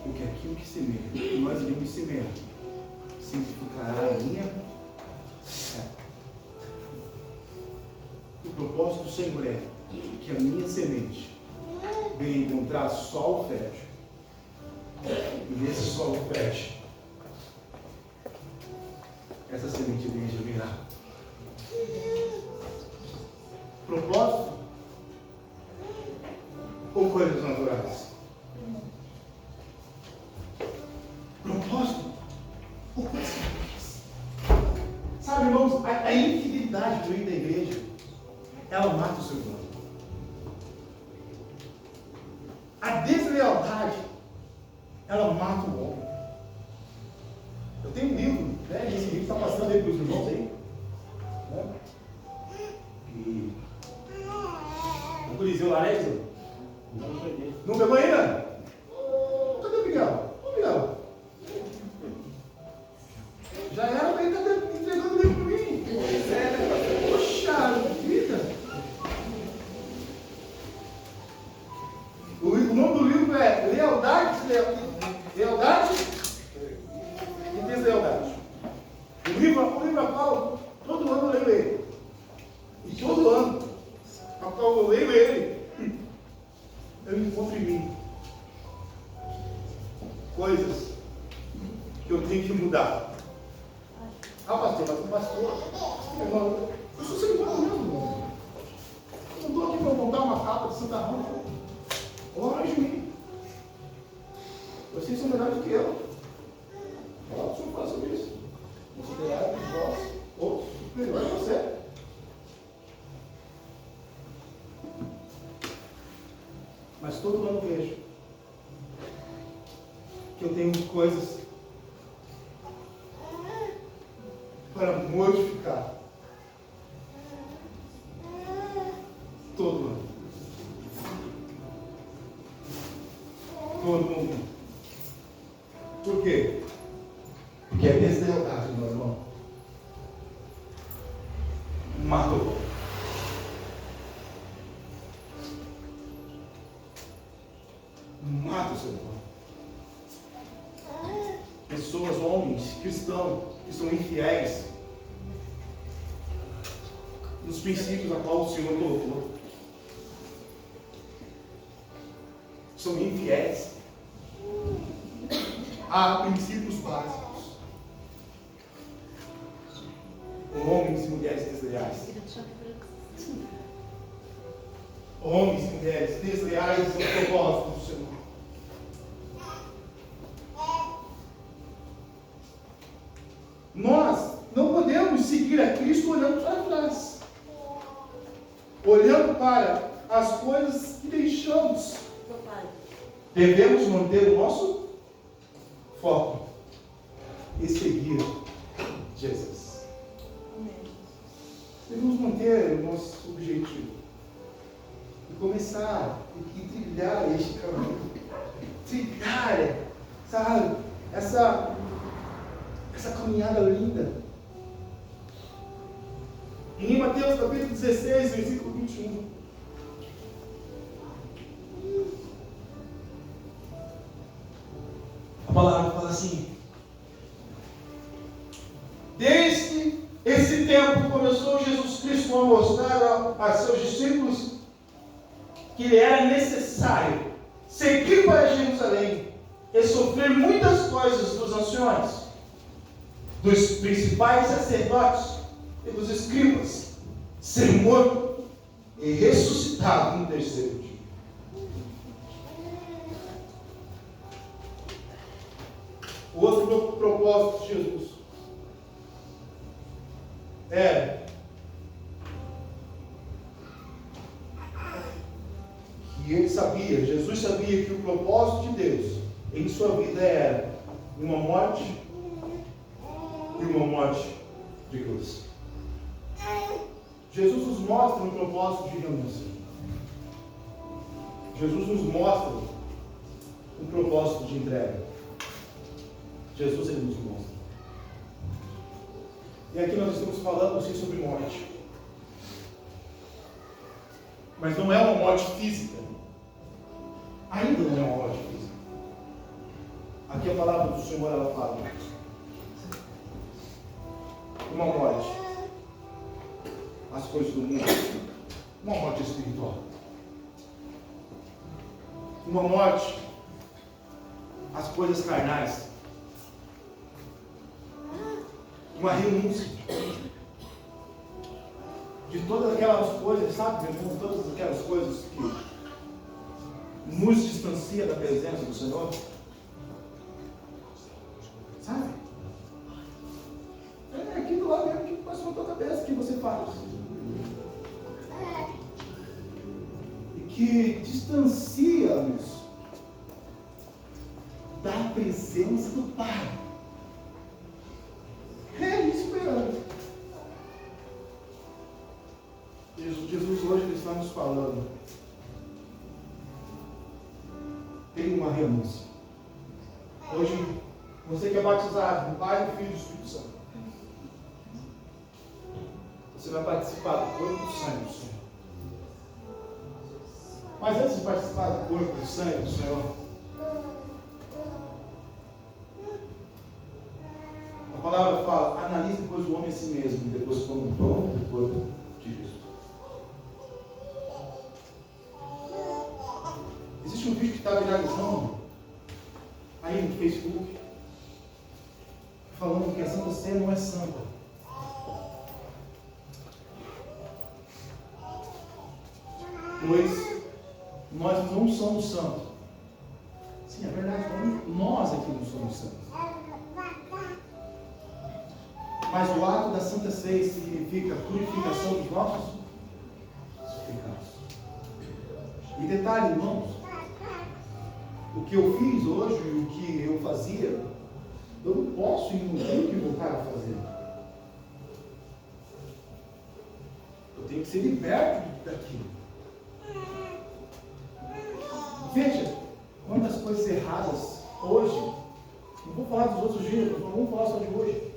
Porque aquilo que semeia, que nós iremos semear, sempre ficará na linha certa. O propósito do Senhor é que a minha semente venha encontrar solo fértil. E nesse solo fértil, essa semente venha germinar. Propósito ou coisas naturais? Propósito ou coisas naturais? Sabe, irmãos, a infidelidade do meio da igreja, ela mata o ser humano. A deslealdade, ela mata o homem. Eu tenho um livro, né? Esse livro está passando aí para os irmãos aí. Né? E o Coliseu Lareza? Não pegou ainda? Cadê o Miguel? Ô Miguel. Já era para ele estar entregando o livro para mim. Poxa vida. O nome do livro é Lealdade e Deslealdade. O livro a qual todo ano eu leio ele. E todo ano a qual eu leio ele, eu encontro em mim coisas que eu tenho que mudar. Pastor, mas o pastor, irmão, eu sou ser humano mesmo, irmão. Eu não estou aqui para montar uma capa de Santa Rita. Longe de mim. Vocês são melhores do que eu. Fala, o senhor fala sobre isso. Considerado de vós, outros melhores que você. Mas todo ano vejo que eu tenho coisas para modificar. Todo ano. Todo mundo. Por quê? Porque é deslealdade, meu irmão. Matou. Mata o seu irmão. Pessoas, homens, cristãos, que são infiéis nos princípios a qual o Senhor colocou. São infiéis. Há princípios básicos. Homens e mulheres desleais. Homens e mulheres desleais ao propósito do Senhor. Nós não podemos seguir a Cristo olhando para trás. Olhando para as coisas que deixamos. Devemos manter o nosso foco e seguir Jesus. Devemos manter o nosso objetivo e começar e trilhar este caminho. Trilhar, sabe, essa caminhada linda. Em Mateus capítulo 16, versículo 21. A palavra fala assim: desde esse tempo começou Jesus Cristo a mostrar a seus discípulos que lhe era necessário seguir para Jerusalém e sofrer muitas coisas dos anciões, dos principais sacerdotes e dos escribas, ser morto e ressuscitado no terceiro dia. O outro propósito de Jesus era que ele sabia, Jesus sabia que o propósito de Deus em sua vida era uma morte e uma morte de cruz. Jesus nos mostra um propósito de renúncia. Jesus nos mostra um propósito de entrega. Jesus ele nos mostra. E aqui nós estamos falando assim sobre morte. Mas não é uma morte física. Ainda não é uma morte física. Aqui a palavra do Senhor ela fala uma morte às coisas do mundo, uma morte espiritual, uma morte às coisas carnais, uma renúncia de todas aquelas coisas, sabe, meu irmão, todas aquelas coisas que nos distancia da presença do Senhor, sabe? É aquilo lá mesmo que passou na tua cabeça que você faz. E que distancia-nos da presença do Pai. É isso mesmo. Jesus hoje ele está nos falando. Tem uma renúncia. Hoje, você que é batizado no Pai, do Filho e do Espírito Santo, você vai participar do corpo e do sangue do Senhor. Mas antes de participar do corpo e do sangue do Senhor, a palavra fala, analise depois o homem a si mesmo, e depois como um dono do corpo de Jesus. Existe um vídeo que está viralizando aí no Facebook, falando que a Santa Ceia não é santa. Pois nós não somos santos. Sim, é verdade, nós aqui não somos santos. Mas o ato da Santa Ceia significa a purificação dos nossos pecados. E detalhe, irmãos, o que eu fiz hoje e o que eu fazia, eu não posso e não tenho que voltar a fazer. Eu tenho que ser liberto daquilo. Veja quantas coisas erradas hoje, não vou falar dos outros dias, não vamos falar só de hoje,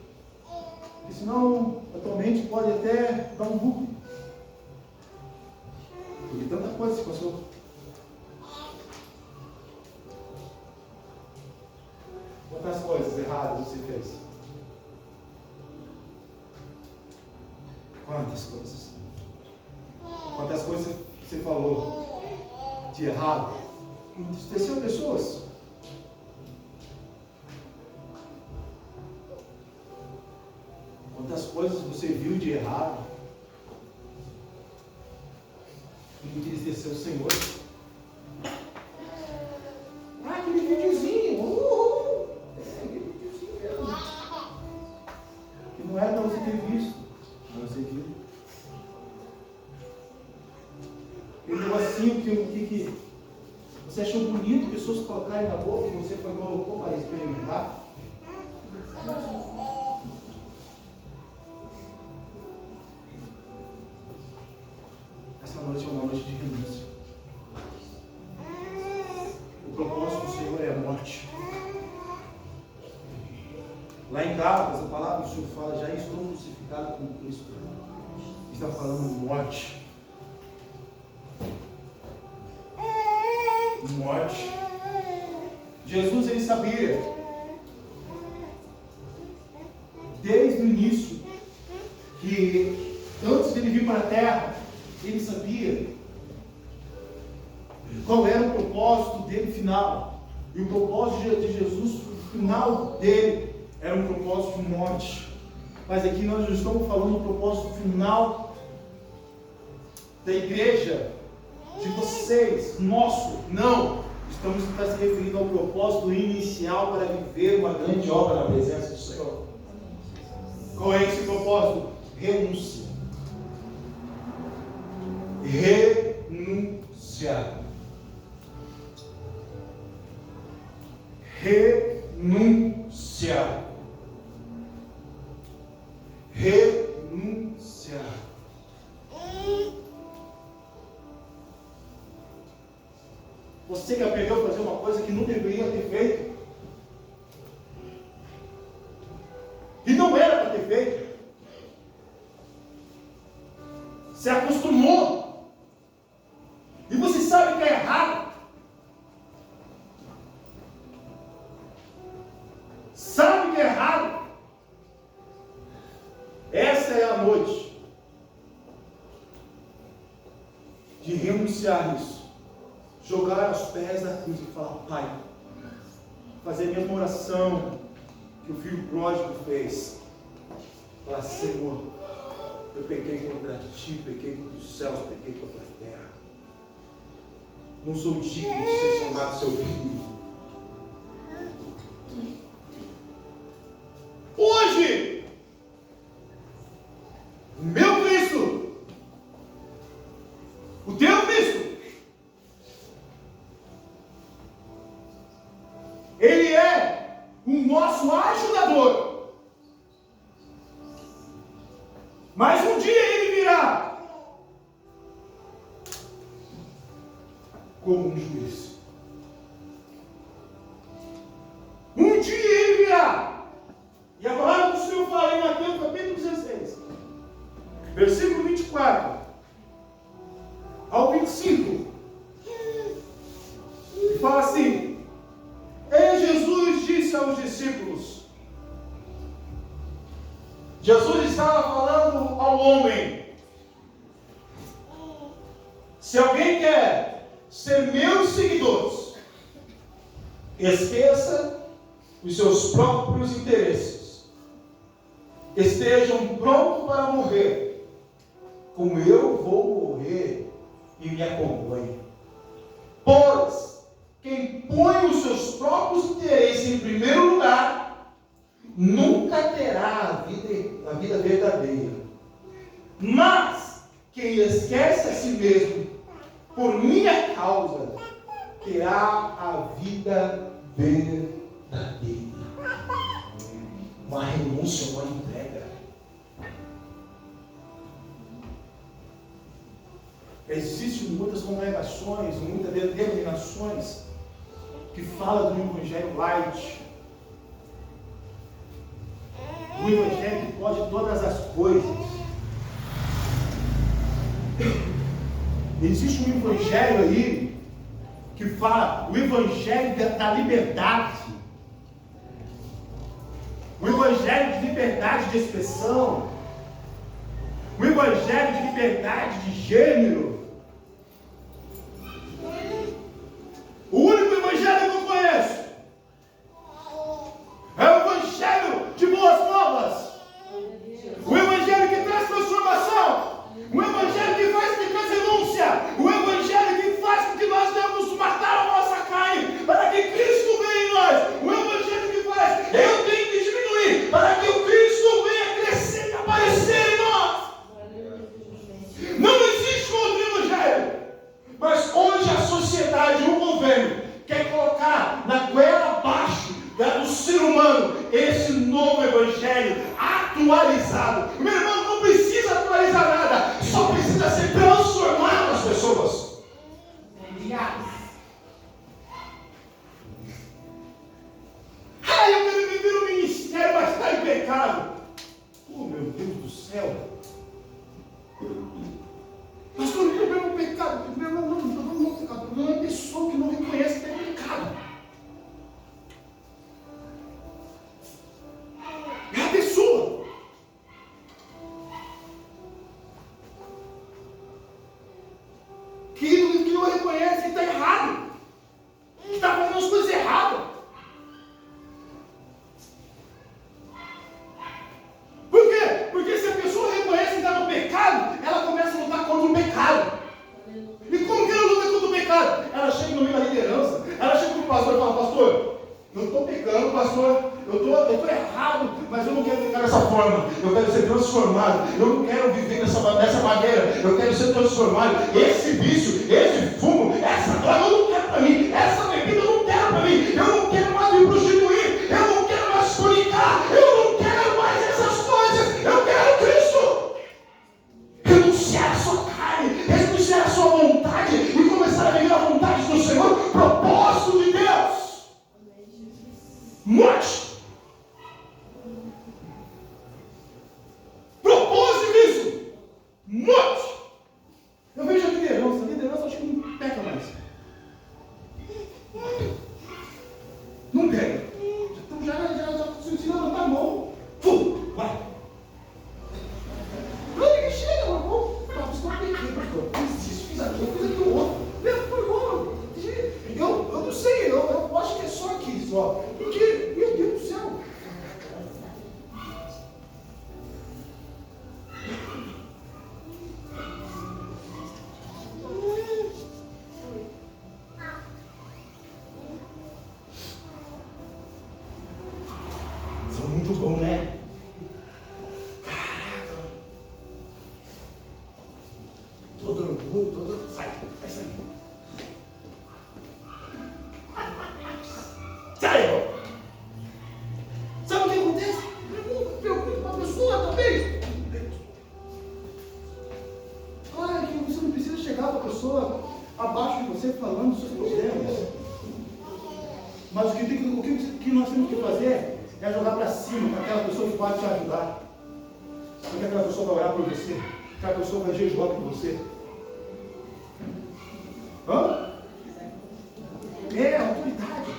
porque senão atualmente pode até dar um bug, porque tanta coisa se passou. Quantas coisas erradas você fez? Quantas coisas? Quantas coisas você falou de errado? Entristeceu pessoas. Quantas coisas você viu de errado e entristeceu o Senhor? Ah, aquele videozinho, aquele videozinho mesmo. Que não era para você ter visto, mas você viu. Aquele negocinho que você achou bonito pessoas colocarem na boca e você colocou para experimentar? Essa noite é uma noite de renúncia. O propósito do Senhor é a morte. Lá em Gálatas, a palavra do Senhor fala, já estou crucificado com Cristo. Está falando morte. Morte. Jesus ele sabia desde o início que antes de ele vir para a terra ele sabia qual era o propósito dele final, e o propósito de Jesus final dele era um propósito de morte. Mas aqui nós não estamos falando do propósito final da igreja, de vocês, nosso. Não! Estamos se referindo ao propósito inicial para viver uma grande obra na presença do Senhor. Qual é esse propósito? Renúncia. Renunciar. Renunciar. Renunciar. Você que aprendeu a fazer uma coisa que não deveria ter feito, e não era para ter feito, se acostumou, e você sabe que é errado, sabe que é errado. Essa é a noite de renunciar isso, jogar aos pés da cruz e falar: Pai, fazer a mesma oração que o filho pródigo fez. Falar: Senhor, eu pequei contra ti, pequei contra os céus, pequei contra a terra. Não sou digno de ser chamado seu filho. Hoje, o meu Cristo, o teu Cristo, Ele é o nosso ajudador. Mas um dia Ele virá como um juiz. Um dia Ele virá. E a palavra do Senhor fala em Mateus capítulo 16, versículo 24 ao 25. E fala assim: E Jesus disse aos discípulos, Jesus estava falando ao homem: se alguém quer ser meus seguidores, esqueça os seus próprios interesses, estejam prontos para morrer, como eu vou morrer, e me acompanhe. Pois quem põe os seus próprios interesses em primeiro lugar, nunca terá a vida verdadeira. Mas quem esquece a si mesmo, por minha causa, terá a vida verdadeira. Uma renúncia, uma entrega. Existem muitas congregações, muitas denominações que falam do Evangelho light, o Evangelho que pode todas as coisas. Existe um Evangelho aí que fala o Evangelho da liberdade, o Evangelho de liberdade de expressão, o Evangelho de liberdade de gênero. O único Evangelho que eu conheço é o Evangelho de boas novas, o Evangelho que traz transformação, o Evangelho que faz que traz renúncia, o Evangelho que faz com que nós devemos matar a nossa carne para que Cristo venha em nós, o Evangelho que faz eu tenho que diminuir para que o Cristo venha crescer e aparecer em nós. Não existe outro pastor, eu tô errado, mas eu não quero ficar dessa forma. Eu quero ser transformado. Eu não quero viver dessa maneira. Eu quero ser transformado. Esse vício, esse fumo, essa droga eu não quero para mim. Essa bebida eu não quero para mim. Eu não quero mais me prostituir. Eu não quero mais fornicar. Eu não quero mais essas coisas. Eu quero Cristo. Renunciar a sua carne, renunciar a sua vontade e começar a viver a vontade do Senhor, propósito de Deus. Morte. Propósito disso. Morte. Eu vejo a liderança acho que não peca mais. Não pega. Então já se levantar a mão. Vai. Não, chega, mano. Pastor, fiz aquilo outro. Eu não sei, eu acho que é só aqui, só. Porque, meu Deus do céu. São muito bom, né? Caraca. Todo orgulho, sai. Sai, irmão. Sabe o que acontece? Pergunta para a pessoa também. Olha que você não precisa chegar para a pessoa abaixo de você falando dos seus problemas. Mas o que nós temos que fazer é jogar para cima para aquela pessoa que pode te ajudar. Porque aquela pessoa vai orar por você. Aquela pessoa vai jejuar por você. Hã? É, autoridade.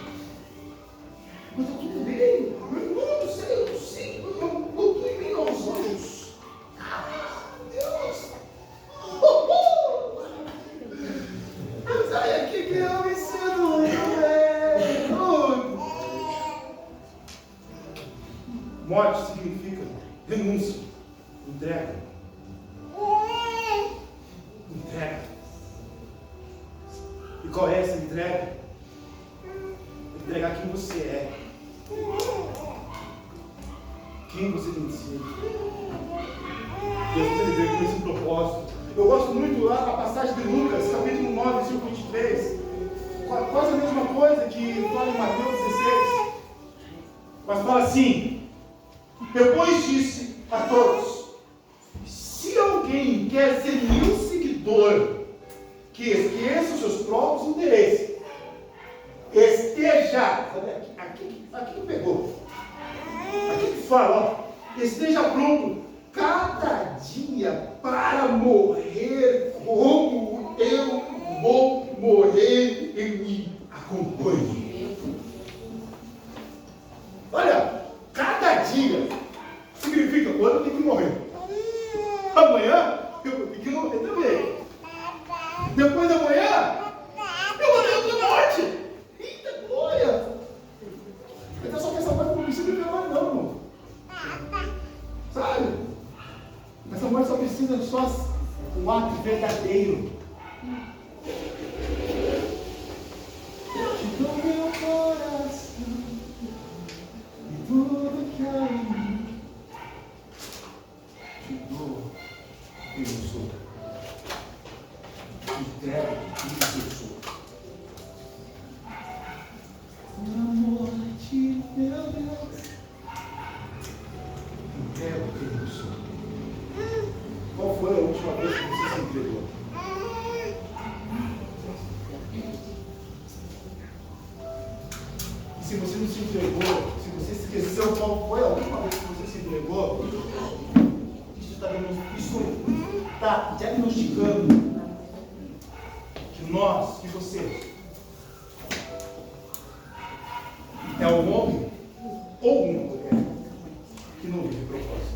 Mas está tudo bem. Eu não sei. Eu estou em meio aos anjos. Deus. Sai aqui que eu me sinto velho. Morte significa renúncia, entrega. E qual é essa entrega? Entregar quem você é. Quem você tem sido. Deus ele veio com esse propósito. Eu gosto muito lá da passagem de Lucas, capítulo 9, versículo 23. Quase a mesma coisa que fala em Mateus 16. Mas fala assim: depois disse a todos: se alguém quer ser meu seguidor, que esqueça os seus próprios interesses, esteja, aqui que pegou, aqui que fala, ó, esteja pronto cada dia para morrer como eu vou morrer e me acompanhe. Olha, cada dia significa hoje eu tenho que morrer. Amanhã eu tenho que morrer também. Depois da manhã eu vou ter outra morte. Eita glória! Então só que essa morte não precisa viver mais não, irmão. Sabe? Essa morte só precisa de só um ato verdadeiro. Te dou meu coração e tudo que há em mim. Te dou quem eu sou. Te entrego tudo que eu sou. Por amor de meu Deus, entrego quem eu sou. Qual foi a última vez que você se entregou? E se você não se entregou, se você esqueceu qual foi a última vez que você se entregou, isso está diagnosticando que nós, que você, é um homem ou uma mulher que não vive propósito.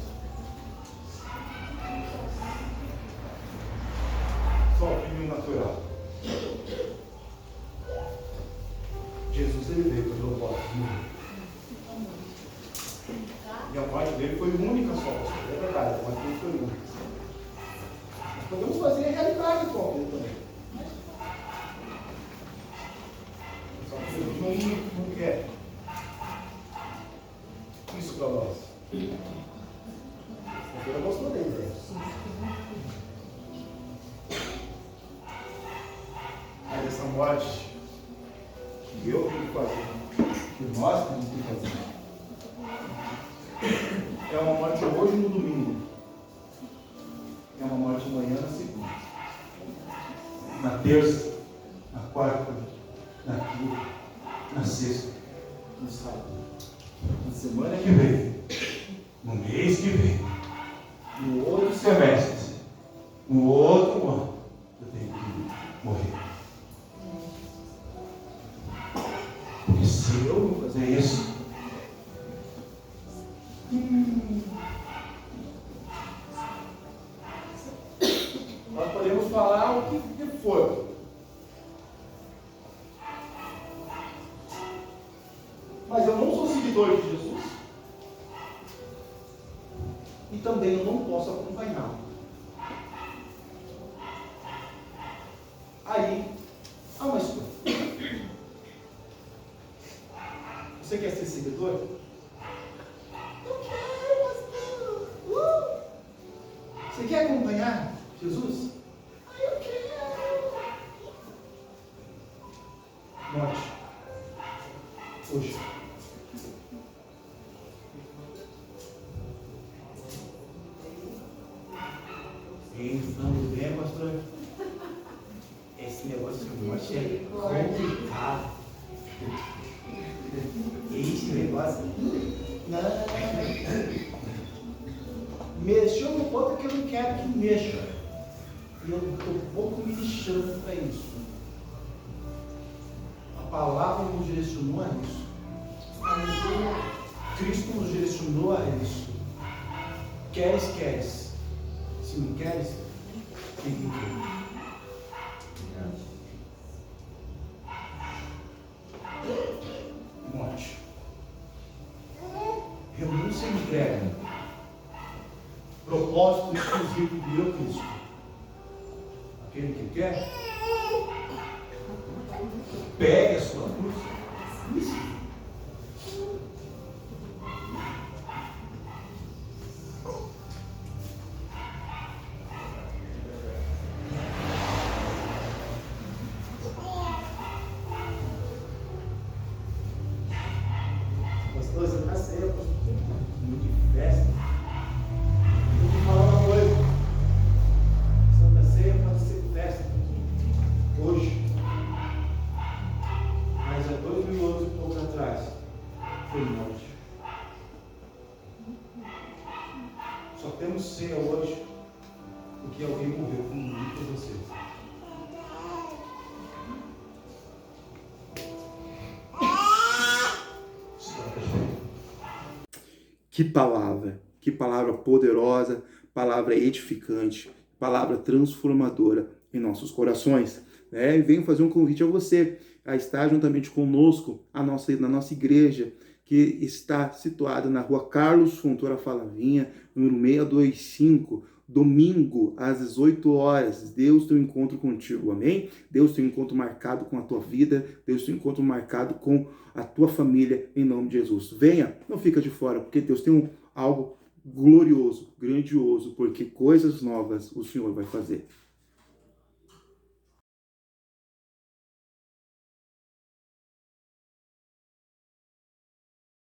Só o filho natural. Jesus ele veio com o propósito. E a morte dele foi única só. É verdade, a morte dele foi única. Nós podemos fazer a realidade atual dele também. Só que Jesus não quer. Deus. Mas essa morte que eu tenho que fazer, que nós temos que fazer, é uma morte hoje no domingo, é uma morte amanhã na segunda, na terça, na quarta, na quinta, na sexta, no sábado, na semana que vem, no mês que vem, no outro semestre, no outro ano, eu tenho que morrer. Porque se eu não fazer isso, nós podemos falar o que for. Mas eu não sou seguidor de Jesus. E também eu não posso acompanhá-lo. Aí, há uma escolha. Você quer ser seguidor? Eu quero, pastor. Você quer acompanhar Jesus? Eu quero. Note. Hoje. Estamos bem, pastor? Esse negócio de morte é complicado. Esse negócio. Não. Mexeu no ponto que eu não quero que mexa. E eu estou pouco me lixando para isso. A palavra nos direcionou a isso. Cristo nos direcionou a isso. Queres, queres. Se não queres, fique em pé. Morte. Renúncia e entrega. Propósito exclusivo de eu Cristo. Aquele que quer, pegue a sua cruz. Isso. Pastor, você está cedo, muito de festa. Vou te falar uma coisa. Santa Ceia pode ser festa hoje. Mas há 2000 anos e pouco atrás foi morte. Só temos ceia hoje porque alguém morreu por mim e por você. Que palavra poderosa, palavra edificante, palavra transformadora em nossos corações. E venho fazer um convite a você a estar juntamente conosco na nossa igreja, que está situada na rua Carlos Fontoura Falavinha, número 625, domingo às 18 horas. Deus tem um encontro contigo, amém? Deus tem um encontro marcado com a tua vida, Deus tem um encontro marcado com a tua família, em nome de Jesus. Venha, não fica de fora, porque Deus tem algo glorioso, grandioso, porque coisas novas o Senhor vai fazer.